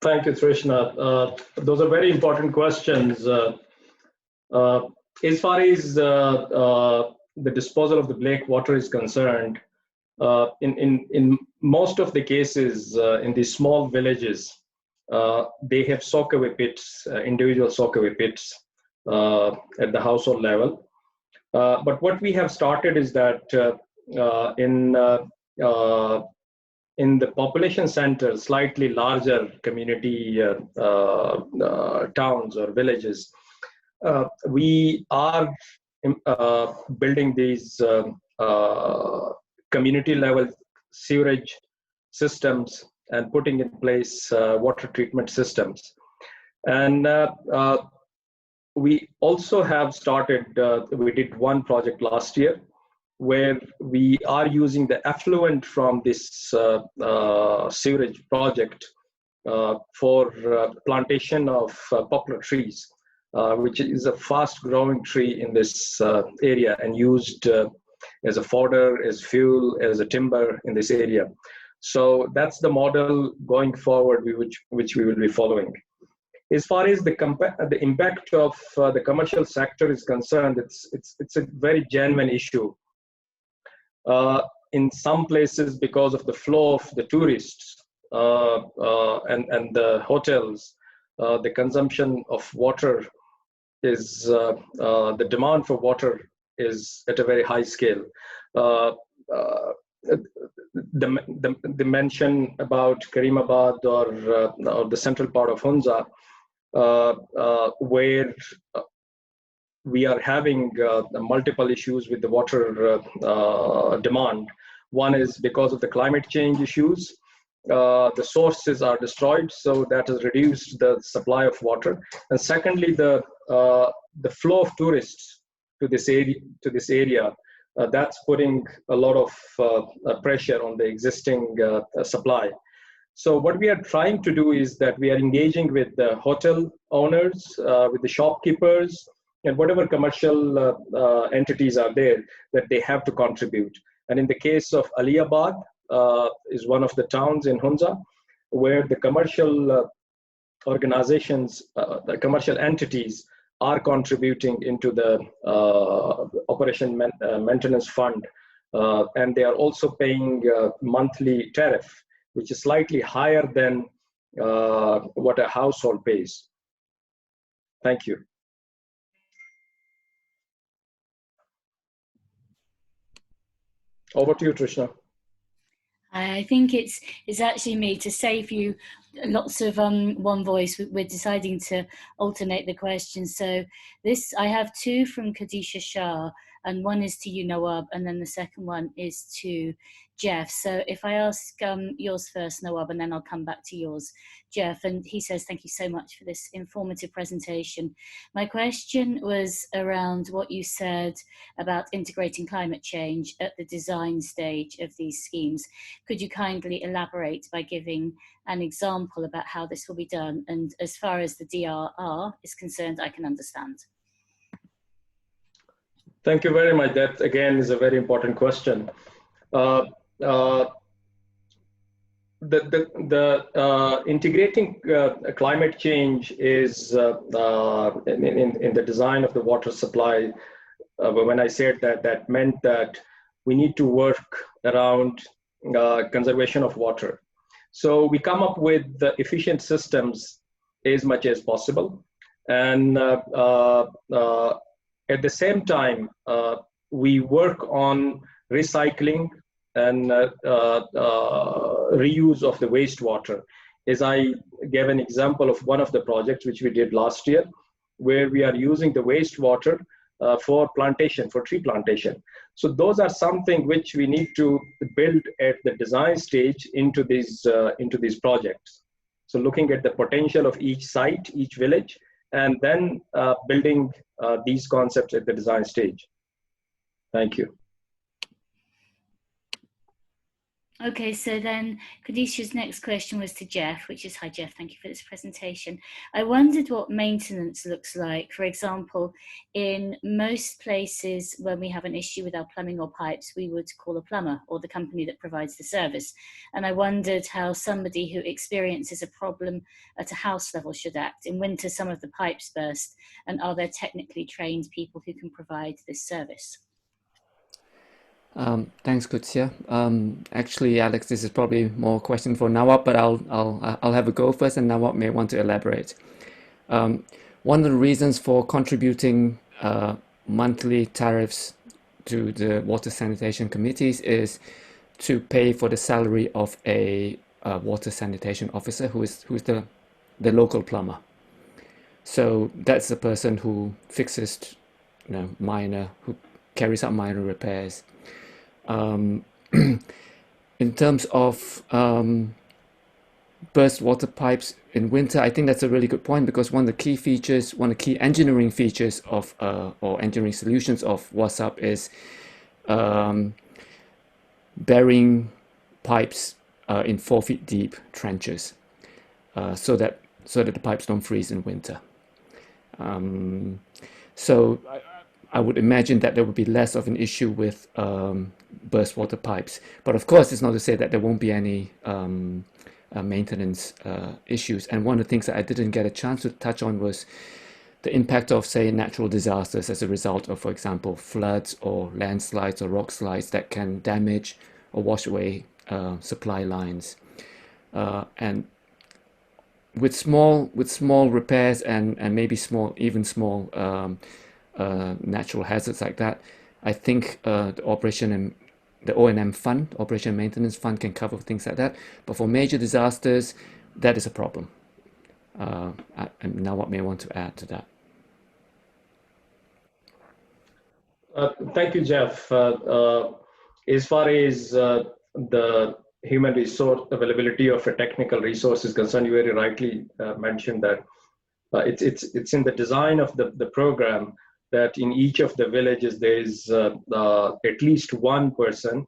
Thank you, Trishna. Those are very important questions. As far as the disposal of the black water is concerned, in most of the cases in these small villages, they have soakaway pits, individual soakaway pits at the household level. But what we have started is that in the population centers, slightly larger community towns or villages, we are building these community level sewerage systems and putting in place water treatment systems. And we also have started, we did one project last year where we are using the effluent from this sewerage project for plantation of poplar trees. Which is a fast-growing tree in this area and used as a fodder, as fuel, as a timber in this area. So that's the model going forward, which we will be following. As far as the impact of the commercial sector is concerned, it's a very genuine issue. In some places, because of the flow of the tourists and the hotels, the consumption of water is the demand for water is at a very high scale. The mention about Karimabad or the central part of Hunza, where we are having multiple issues with the water demand. One is because of the climate change issues. The sources are destroyed, so that has reduced the supply of water. And secondly, the flow of tourists to this area, that's putting a lot of pressure on the existing supply. So what we are trying to do is that we are engaging with the hotel owners, with the shopkeepers, and whatever commercial entities are there, that they have to contribute. And in the case of Aliyabad, is one of the towns in Hunza, where the commercial organizations, the commercial entities are contributing into the operation maintenance fund, and they are also paying monthly tariff, which is slightly higher than what a household pays. Thank you. Over to you, Trishna. I think it's actually me. To save you lots of one voice, we're deciding to alternate the questions. So this, I have two from Khadisha Shah, and one is to you, Nawab, and then the second one is to Jeff. So if I ask yours first, Nawab, and then I'll come back to yours, Jeff. And he says, thank you so much for this informative presentation. My question was around what you said about integrating climate change at the design stage of these schemes. Could you kindly elaborate by giving an example about how this will be done? And as far as the DRR is concerned, I can understand. Thank you very much. That again is a very important question. Integrating climate change is in the design of the water supply. When I said that, that meant that we need to work around conservation of water. So we come up with the efficient systems as much as possible. And at the same time, we work on recycling and reuse of the wastewater. As I gave an example of one of the projects which we did last year, where we are using the wastewater for plantation, for tree plantation. So those are something which we need to build at the design stage into these projects. So looking at the potential of each site, each village, and then building these concepts at the design stage. Thank you. Okay, so then Khadisha's next question was to Jeff, which is, hi Jeff, thank you for this presentation. I wondered what maintenance looks like. For example, in most places when we have an issue with our plumbing or pipes, we would call a plumber or the company that provides the service. And I wondered how somebody who experiences a problem at a house level should act. In winter, some of the pipes burst, and are there technically trained people who can provide this service? Thanks, Kutsia. Actually, Alex, this is probably more a question for Nawab, but I'll have a go first, and Nawab may want to elaborate. One of the reasons for contributing monthly tariffs to the water sanitation committees is to pay for the salary of a water sanitation officer who's the local plumber. So that's the person who fixes, who carries out minor repairs. In terms of burst water pipes in winter, I think that's a really good point, because one of the key features, one of the key engineering features of or engineering solutions of WASUP is burying pipes in 4 feet deep trenches, so that the pipes don't freeze in winter. So I would imagine that there would be less of an issue with burst water pipes. But of course, it's not to say that there won't be any maintenance issues. And one of the things that I didn't get a chance to touch on was the impact of, say, natural disasters as a result of, for example, floods or landslides or rock slides that can damage or wash away supply lines. And with small repairs and maybe even small natural hazards like that, I think the O&M fund, Operation and Maintenance Fund, can cover things like that. But for major disasters, that is a problem. And now what may I want to add to that? Thank you, Jeff. As far as the human resource availability of a technical resource is concerned, you very rightly mentioned that it's in the design of the program that in each of the villages there is at least one person,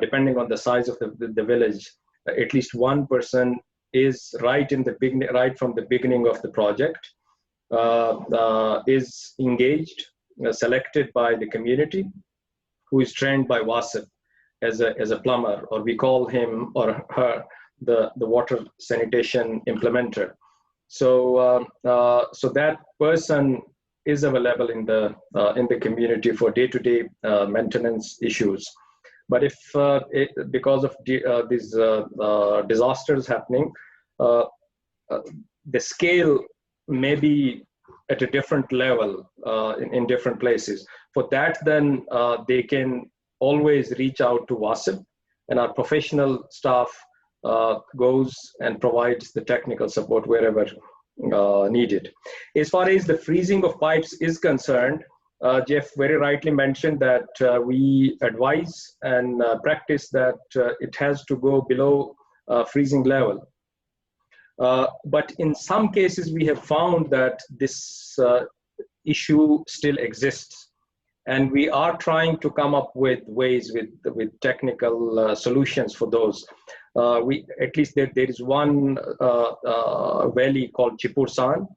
depending on the size of the village, at least one person is right from the beginning of the project, is engaged, selected by the community, who is trained by WASIP as a plumber, or we call him or her the water sanitation implementer. So so that person is available in the community for day-to-day maintenance issues. But if because of these disasters happening, the scale may be at a different level in different places. For that, then they can always reach out to WASIP, and our professional staff goes and provides the technical support wherever needed. As far as the freezing of pipes is concerned, Jeff very rightly mentioned that we advise and practice that it has to go below freezing level. But in some cases, we have found that this issue still exists. And we are trying to come up with ways, with technical solutions for those. At least there is one valley called Chipursan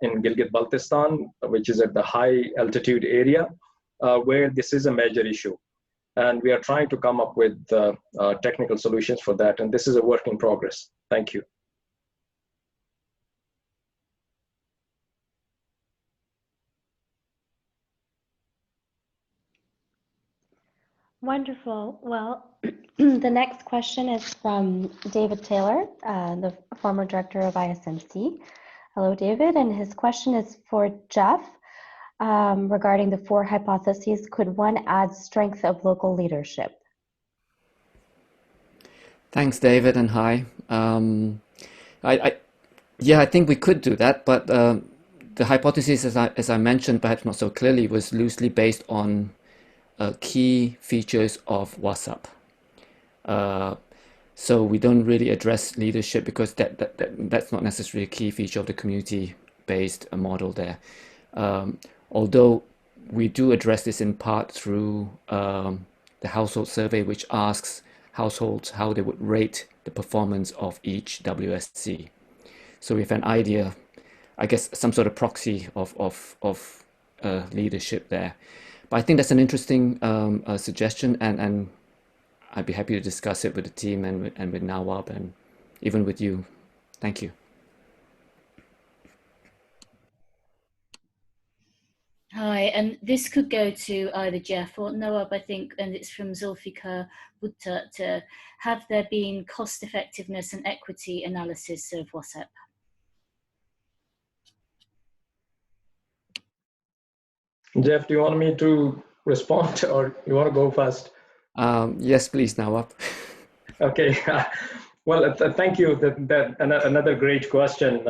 in Gilgit-Baltistan, which is at the high altitude area, where this is a major issue. And we are trying to come up with technical solutions for that. And this is a work in progress. Thank you. Wonderful. Well, the next question is from David Taylor, the former director of ISMC. Hello, David. And his question is for Jeff regarding the 4 hypotheses. Could one add strength of local leadership? Thanks, David, and hi. Yeah, I think we could do that, but the hypothesis, as I mentioned, perhaps not so clearly, was loosely based on key features of WhatsApp. So we don't really address leadership because that's not necessarily a key feature of the community-based model there. Although we do address this in part through the household survey, which asks households how they would rate the performance of each WSC. So we have an idea, I guess, some sort of proxy of leadership there. But I think that's an interesting suggestion, and I'd be happy to discuss it with the team and with Nawab and even with you. Thank you. Hi, and this could go to either Jeff or Nawab, I think, and it's from Zulfikar Bhutta, to have there been cost effectiveness and equity analysis of WhatsApp? Jeff, do you want me to respond or you want to go first? Yes, please, Nawab. Okay. Well, thank you. Another great question.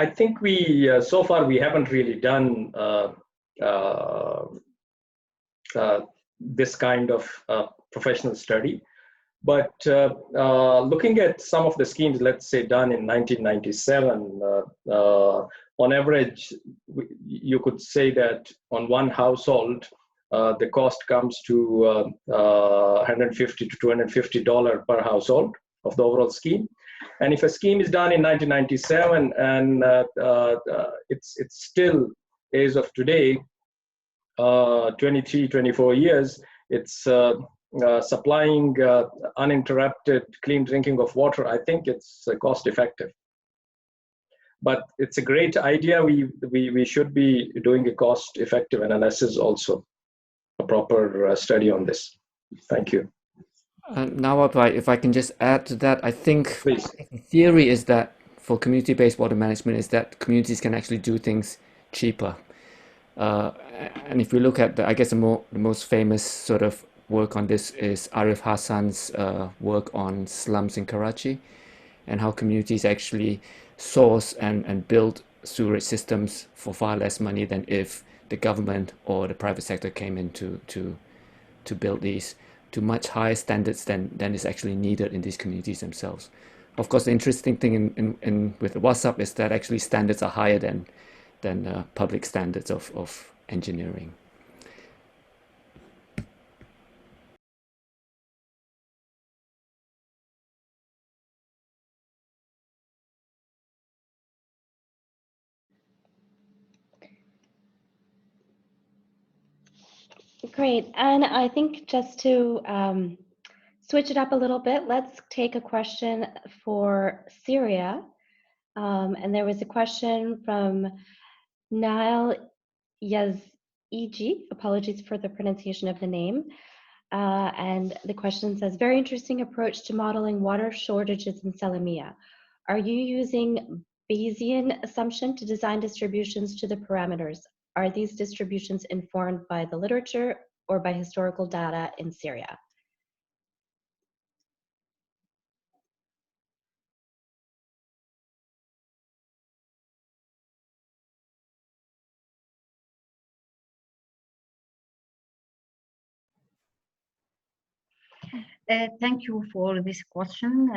I think we so far we haven't really done this kind of professional study, but looking at some of the schemes, let's say done in 1997, on average, you could say that on one household, the cost comes to $150 to $250 per household of the overall scheme. And if a scheme is done in 1997 and it's still, as of today, 23, 24 years, it's supplying uninterrupted clean drinking of water, I think it's cost effective. But it's a great idea. We should be doing a cost effective analysis also, a proper study on this. Thank you. Now, if I can just add to that, I think Please. the theory is that for community-based water management is that communities can actually do things cheaper. And if we look at I guess the most famous sort of work on this is Arif Hassan's work on slums in Karachi, and how communities actually source and build sewerage systems for far less money than if the government or the private sector came in to build these to much higher standards than is actually needed in these communities themselves. Of course, the interesting thing in with WhatsApp is that actually standards are higher than public standards of engineering. Great. And I think just to switch it up a little bit, let's take a question for Syria. And there was a question from Nail Yazigi. Apologies for the pronunciation of the name. And the question says, very interesting approach to modeling water shortages in Salamieh. Are you using Bayesian assumption to design distributions to the parameters? Are these distributions informed by the literature or by historical data in Syria? Thank you for this question.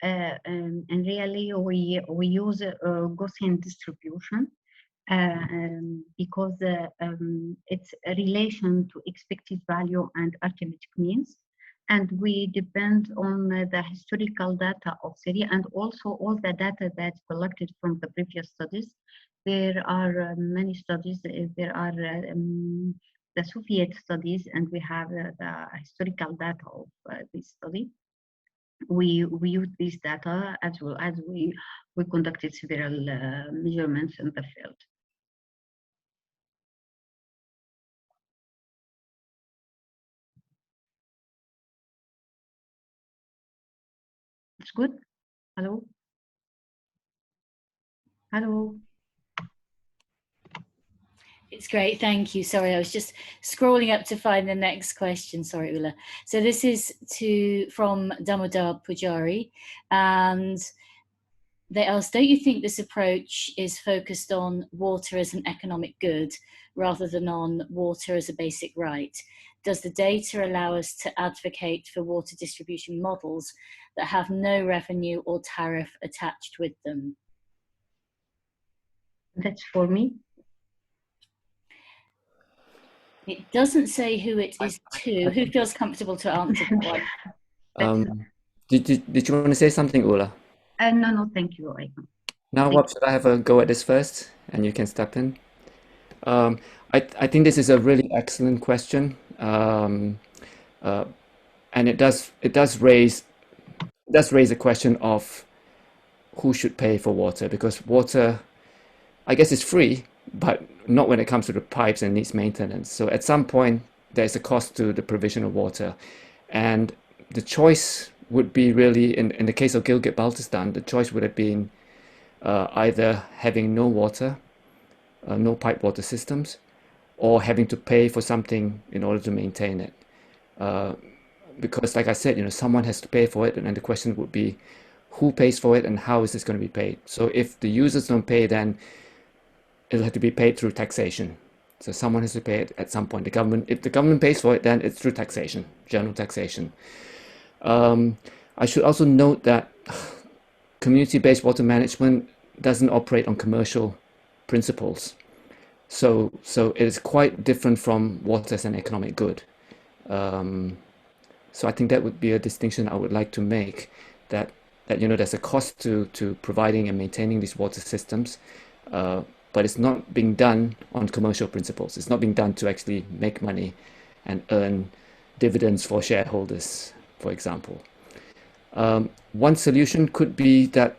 And really, we use Gaussian distribution because it's a relation to expected value and arithmetic means. And we depend on the historical data of Syria and also all the data that's collected from the previous studies. There are many studies. There are the Soviet studies, and we have the historical data of this study. We use this data as well as we conducted several measurements in the field. It's good. Hello. Hello. It's great, thank you. Sorry, I was just scrolling up to find the next question. Sorry, Oula. So this is from Damodar Pujari, and they asked, don't you think this approach is focused on water as an economic good rather than on water as a basic right? Does the data allow us to advocate for water distribution models that have no revenue or tariff attached with them? That's for me. It doesn't say who it is to. Who feels comfortable to answer that one? Did you want to say something, Oula? No, thank you. Nawab, should I have a go at this first, and you can step in? I think this is a really excellent question, and it does raise a question of who should pay for water, because water, I guess, is free, but not when it comes to the pipes and needs maintenance. So at some point, there's a cost to the provision of water, and the choice would be really, in the case of Gilgit-Baltistan, the choice would have been either having no water, no pipe water systems, or having to pay for something in order to maintain it. Because, like I said, someone has to pay for it, and the question would be, who pays for it, and how is this going to be paid? So if the users don't pay, then it'll have to be paid through taxation. So someone has to pay it at some point. If the government pays for it, then it's through taxation, general taxation. I should also note that community-based water management doesn't operate on commercial principles. So it is quite different from water as an economic good. So I think that would be a distinction I would like to make, that there's a cost to providing and maintaining these water systems, but it's not being done on commercial principles. It's not being done to actually make money and earn dividends for shareholders, for example. One solution could be that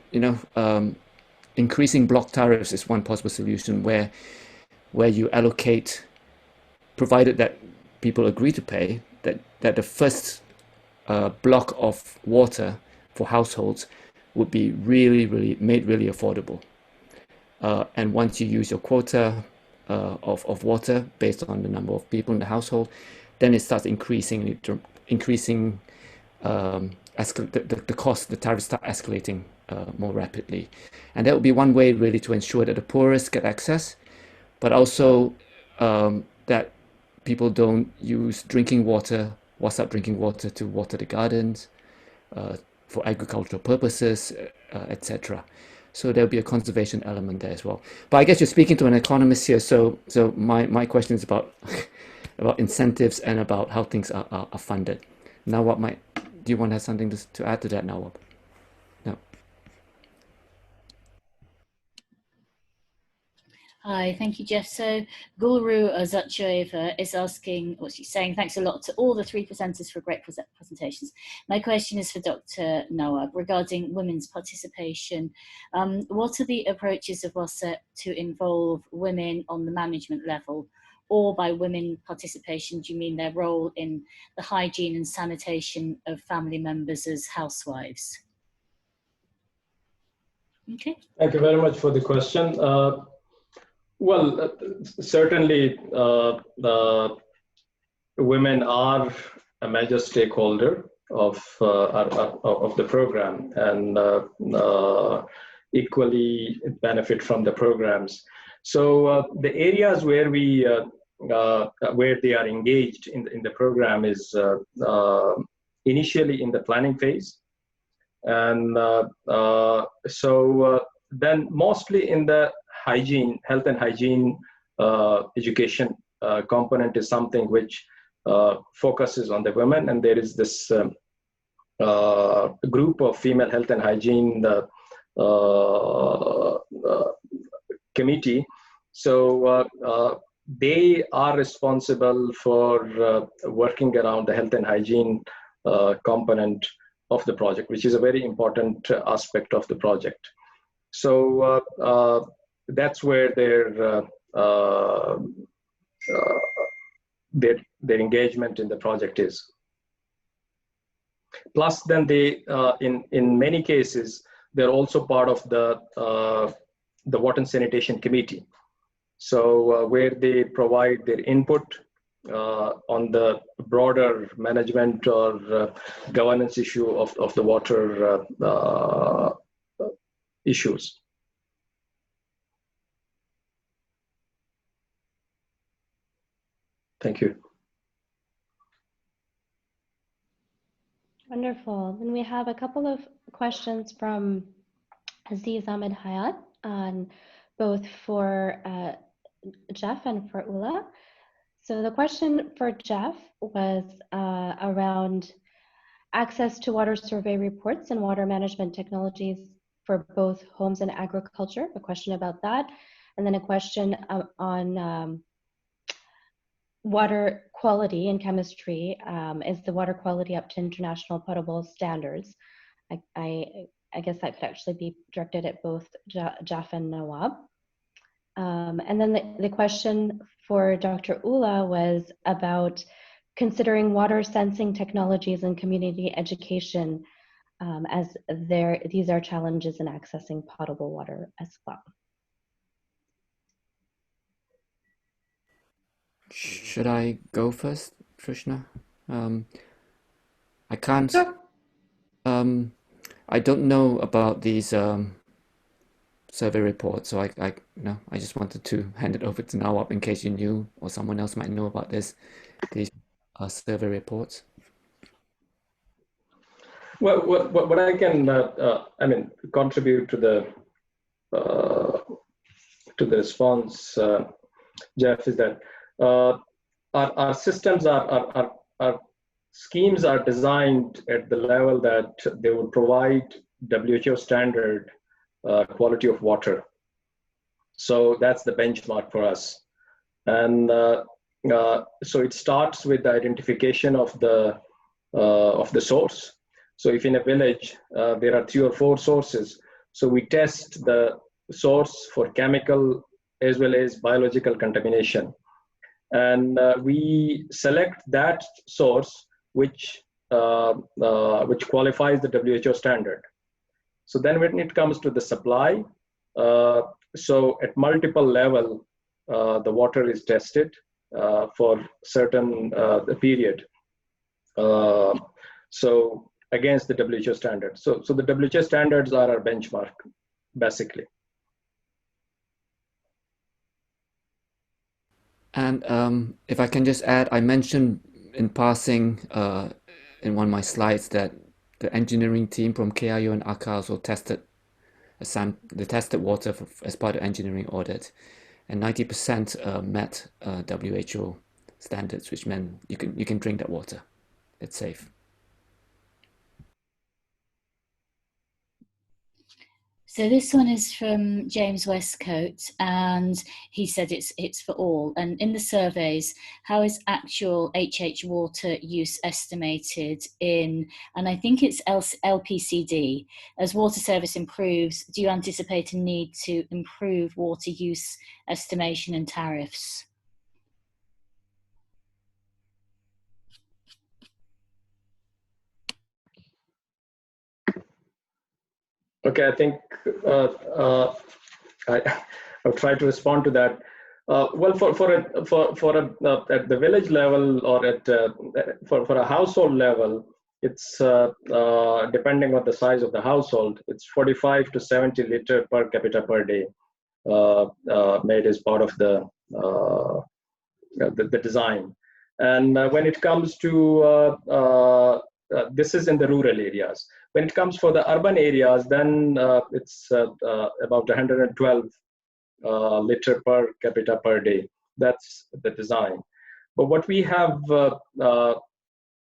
increasing block tariffs is one possible solution, where you allocate, provided that people agree to pay, that the first block of water for households would be made really affordable. And once you use your quota of water based on the number of people in the household, then it starts increasing the cost, the tariffs start escalating more rapidly. And that would be one way really to ensure that the poorest get access, but also that people don't use wash up drinking water to water the gardens for agricultural purposes, etc. So there'll be a conservation element there as well. But I guess you're speaking to an economist here, so my question is about incentives and about how things are funded. Nawab, do you want to have something to add to that, Nawab? No. Hi, thank you, Jeff. So Gulru Zacheva is asking, or she's saying, thanks a lot to all the three presenters for great presentations. My question is for Dr. Nawab regarding women's participation. What are the approaches of WASEP to involve women on the management level? Or by women participation, do you mean their role in the hygiene and sanitation of family members as housewives? Okay. Thank you very much for the question. Well, certainly women are a major stakeholder of the program and equally benefit from the programs. So the areas where where they are engaged in the program is initially in the planning phase, and then mostly in the hygiene, health and hygiene education component is something which focuses on the women, and there is this group of female health and hygiene committee. So they are responsible for working around the health and hygiene component of the project, which is a very important aspect of the project. So that's where their engagement in the project is. Plus, then they, in many cases, they're also part of the water and sanitation committee. So where they provide their input on the broader management or governance issue of the water issues. Thank you. Wonderful. And we have a couple of questions from Aziz Ahmed Hayat, both for Jeff and for Oula. So the question for Jeff was around access to water survey reports and water management technologies for both homes and agriculture, a question about that. And then a question on water quality and chemistry. Is the water quality up to international potable standards? I guess that could actually be directed at both Jeff and Nawab. And then the question for Dr. Oula was about considering water sensing technologies and community education as these are challenges in accessing potable water as well. Should I go first, Trishna? I can't. Sure. I don't know about these survey reports, so I just wanted to hand it over to Nawab in case you knew or someone else might know about these survey reports. Well, what I can contribute to the response, Jeff, is that our systems our schemes are designed at the level that they would provide WHO standard quality of water. So that's the benchmark for us. And so it starts with the identification of the source. So if in a village there are 3 or 4 sources, so we test the source for chemical as well as biological contamination. And we select that source which qualifies the WHO standard. So then when it comes to the supply, so at multiple level, the water is tested for certain period. So against the WHO standard. So the WHO standards are our benchmark, basically. And if I can just add, I mentioned in passing in one of my slides that the engineering team from KIO and AKAH also tested water as part of engineering audit, and 90% met WHO standards, which meant you can drink that water. It's safe. So this one is from James Westcote, and he said it's for all. And in the surveys, how is actual HH water use estimated in, and I think it's LPCD, as water service improves, do you anticipate a need to improve water use estimation and tariffs? Okay, I think I'll try to respond to that. Well, at the village level or for a household level, it's depending on the size of the household, it's 45 to 70 liter per capita per day made as part of the design. And when it comes to this is in the rural areas. When it comes for the urban areas, then it's about 112 liter per capita per day. That's the design. But what we have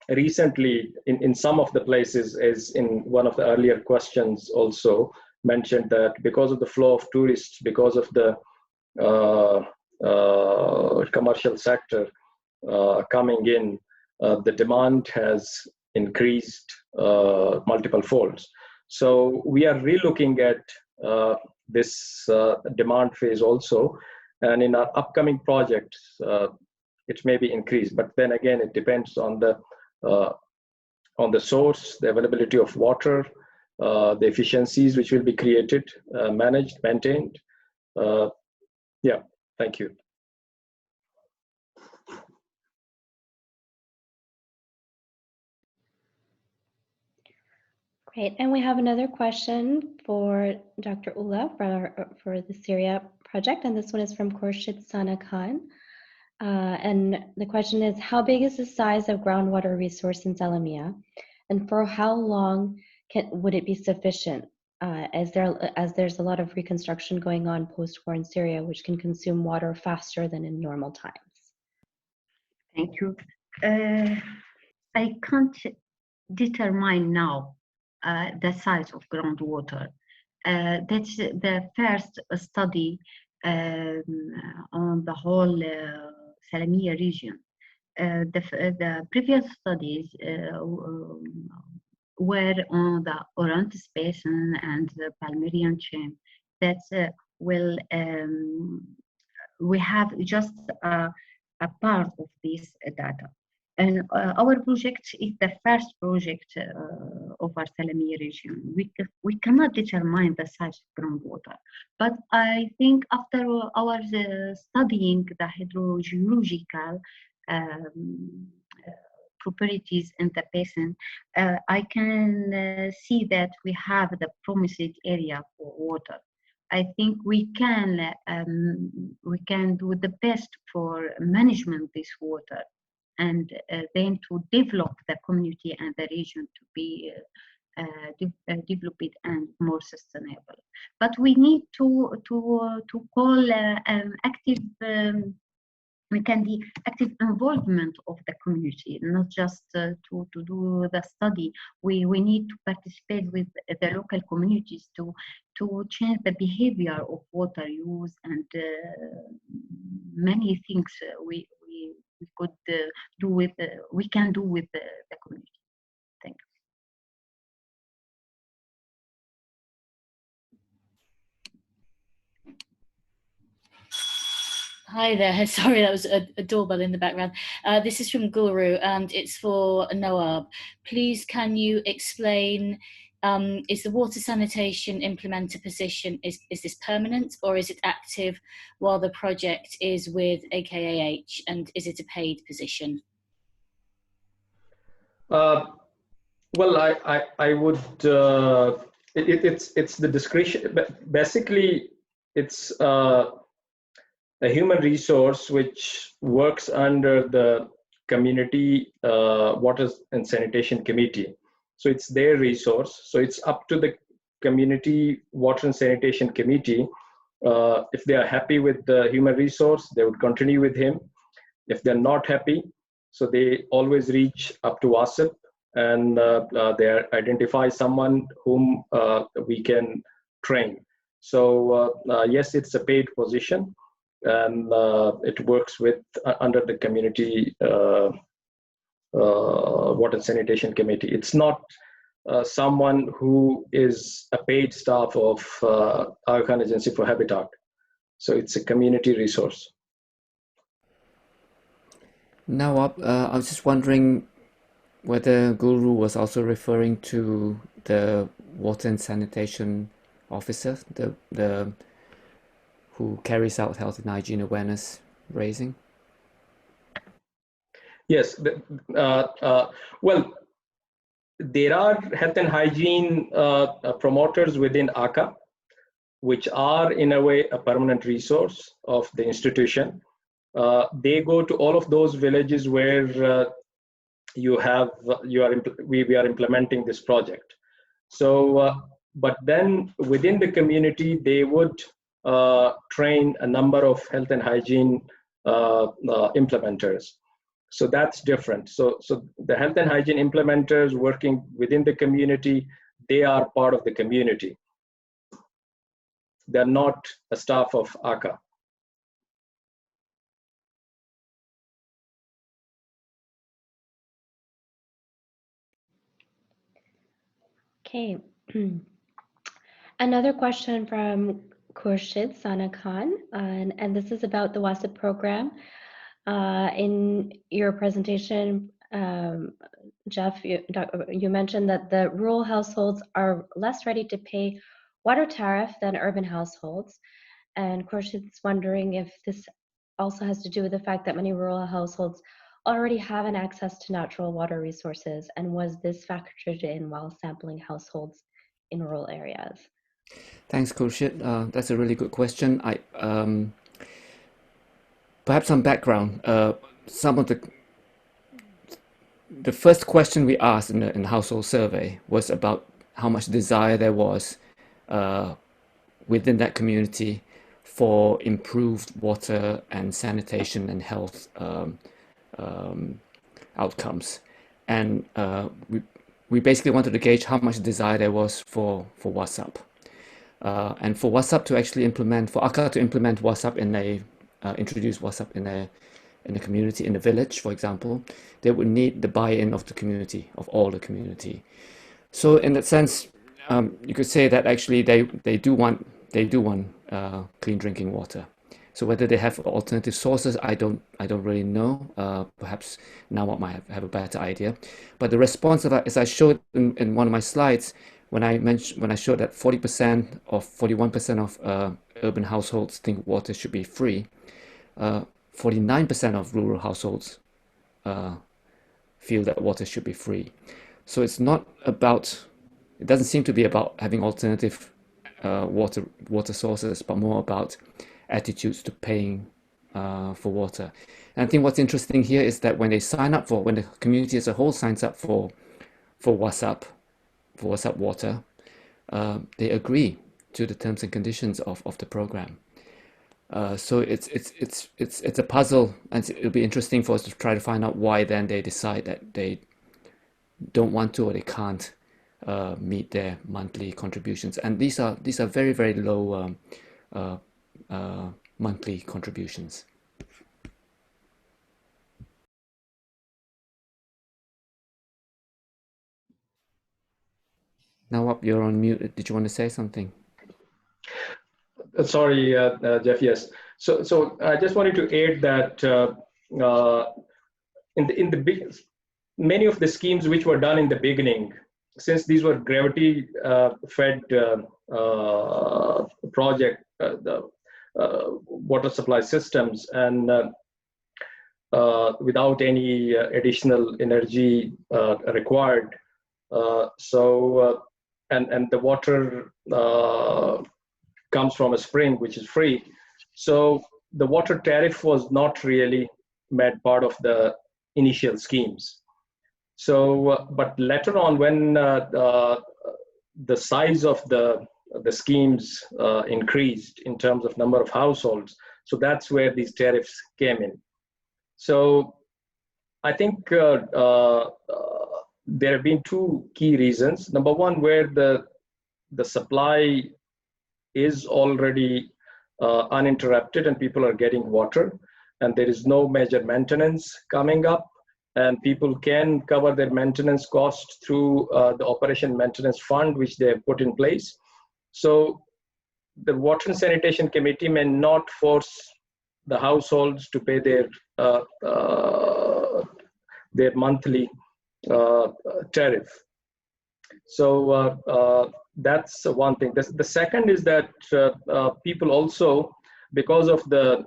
recently in some of the places, is in one of the earlier questions also mentioned, that because of the flow of tourists, because of the commercial sector coming in, the demand has increased multiple folds. So we are relooking at this demand phase also, and in our upcoming projects, it may be increased. But then again, it depends on the source, the availability of water, the efficiencies which will be created, managed, maintained. Yeah, thank you. Great, and we have another question for Dr. Oula for the Syria project, and this one is from Khurshid Sana Khan. And the question is, how big is the size of groundwater resource in Salamieh, and for how long would it be sufficient, as there's a lot of reconstruction going on post-war in Syria, which can consume water faster than in normal times? Thank you. I can't determine now the size of groundwater. That's the first study on the whole Salamieh region. The previous studies were on the Orontes Basin and the Palmyrian chain. That's we have just a part of this data. And our project is the first project of our Salamieh region. We cannot determine the size of groundwater, but I think after our studying the hydrogeological properties in the basin, I can see that we have the promised area for water. I think we can do the best for management of this water, and then to develop the community and the region to be developed and more sustainable. But we need to call active. We can be active involvement of the community, not just to do the study. We need to participate with the local communities to change the behavior of water use, and many things we could do with we can do with the community. Thank you. Hi there. Sorry, that was a doorbell in the background. This is from Guru, and it's for Nawab. Please, can you explain, is the water sanitation implementer position, is this permanent, or is it active while the project is with AKAH, and is it a paid position? Well, I would, it's the discretion, but basically it's a human resource which works under the community water and sanitation committee. So it's their resource. So it's up to the community water and sanitation committee. If they are happy with the human resource, they would continue with him. If they're not happy, so they always reach up to WASIP, and they identify someone whom we can train. So yes, it's a paid position, and it works with under the community water sanitation committee. It's not someone who is a paid staff of Aga Khan Agency for Habitat. So it's a community resource. Now, I was just wondering whether Guru was also referring to the water and sanitation officer, the who carries out health and hygiene awareness raising. Yes, well, there are health and hygiene promoters within AKAH, which are in a way a permanent resource of the institution. They go to all of those villages where we are implementing this project. So, but then within the community, they would train a number of health and hygiene implementers. So that's different. So the health and hygiene implementers working within the community, they are part of the community. They're not a staff of AKAH. Okay. Another question from Khurshid Sana Khan, and this is about the WASIP program. In your presentation, Jeff, you mentioned that the rural households are less ready to pay water tariff than urban households. And Khurshid's wondering if this also has to do with the fact that many rural households already have an access to natural water resources, and was this factored in while sampling households in rural areas? Thanks, Khurshid. That's a really good question. Perhaps some background. Some of the first question we asked in the household survey was about how much desire there was within that community for improved water and sanitation and health outcomes, and we basically wanted to gauge how much desire there was for WASAP, and for WASAP to actually implement, for AKAH to implement WASAP introduce WASAP in the community, in the village, for example, they would need the buy-in of the community, of all the community. So in that sense, you could say that actually they do want clean drinking water. So whether they have alternative sources, I don't really know. Perhaps Nawab might have a better idea. But the response of that, as I showed in one of my slides, when I showed that 40% or 41% of urban households think water should be free, 49% of rural households feel that water should be free. So it's not about, it doesn't seem to be about having alternative water sources, but more about attitudes to paying for water. And I think what's interesting here is that when the community as a whole signs up for WASAP water, they agree to the terms and conditions of the program. So it's a puzzle, and it'll be interesting for us to try to find out why then they decide that they don't want to or they can't meet their monthly contributions. And these are very, very low monthly contributions. Nawab, you're on mute. Did you want to say something? Sorry, Jeff. Yes. So I just wanted to add that in the many of the schemes which were done in the beginning, since these were gravity fed project, the water supply systems, and without any additional energy required, and the water comes from a spring which is free. So the water tariff was not really made part of the initial schemes. So, but later on, when the size of the schemes increased in terms of number of households, so that's where these tariffs came in. So I think there have been two key reasons. Number one, where the supply is already uninterrupted and people are getting water, and there is no major maintenance coming up, and people can cover their maintenance cost through the Operation Maintenance Fund, which they have put in place. So the Water and Sanitation Committee may not force the households to pay their monthly tariff. So that's one thing. The second is that people also, because of the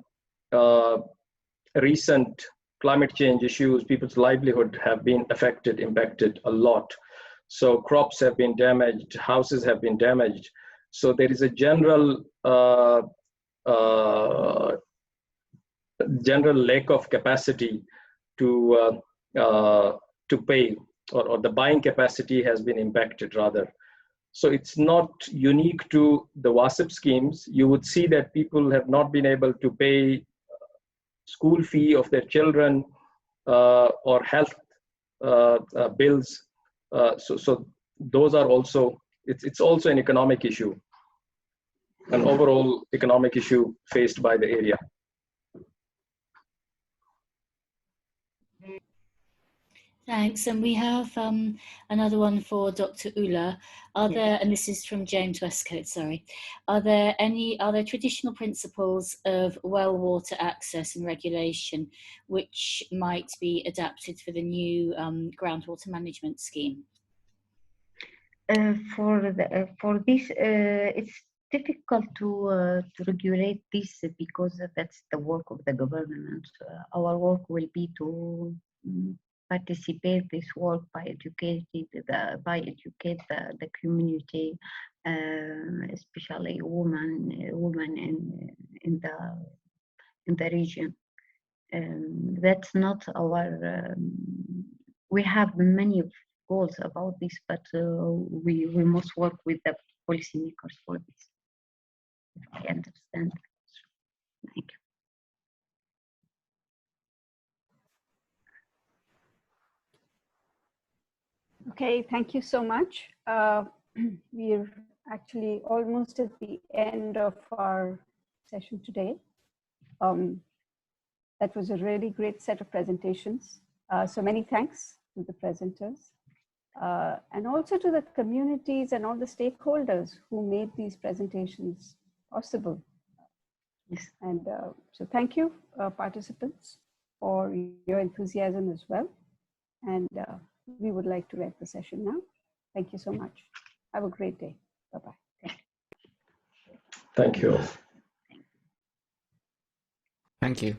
recent climate change issues, people's livelihood have been impacted a lot. So crops have been damaged, houses have been damaged. So there is a general lack of capacity to pay, or the buying capacity has been impacted rather. So it's not unique to the WASIP schemes. You would see that people have not been able to pay school fee of their children or health bills. So those are also, it's also an economic issue, an overall economic issue faced by the area. Thanks. And we have another one for Dr. Oula. Are there, and this is from James Westcote, sorry, are there traditional principles of well water access and regulation which might be adapted for the new groundwater management scheme? For this, it's difficult to regulate this because that's the work of the government. Our work will be to participate this work by educate the community, especially women in the region. That's not our. We have many goals about this, but we must work with the policymakers for this. If I understand. Thank you. Okay, thank you so much. We're actually almost at the end of our session today. That was a really great set of presentations. So many thanks to the presenters and also to the communities and all the stakeholders who made these presentations possible. Yes. And so thank you, participants, for your enthusiasm as well. And we would like to wrap the session now. Thank you so much. Have a great day. Bye-bye. Thank you. Thank you.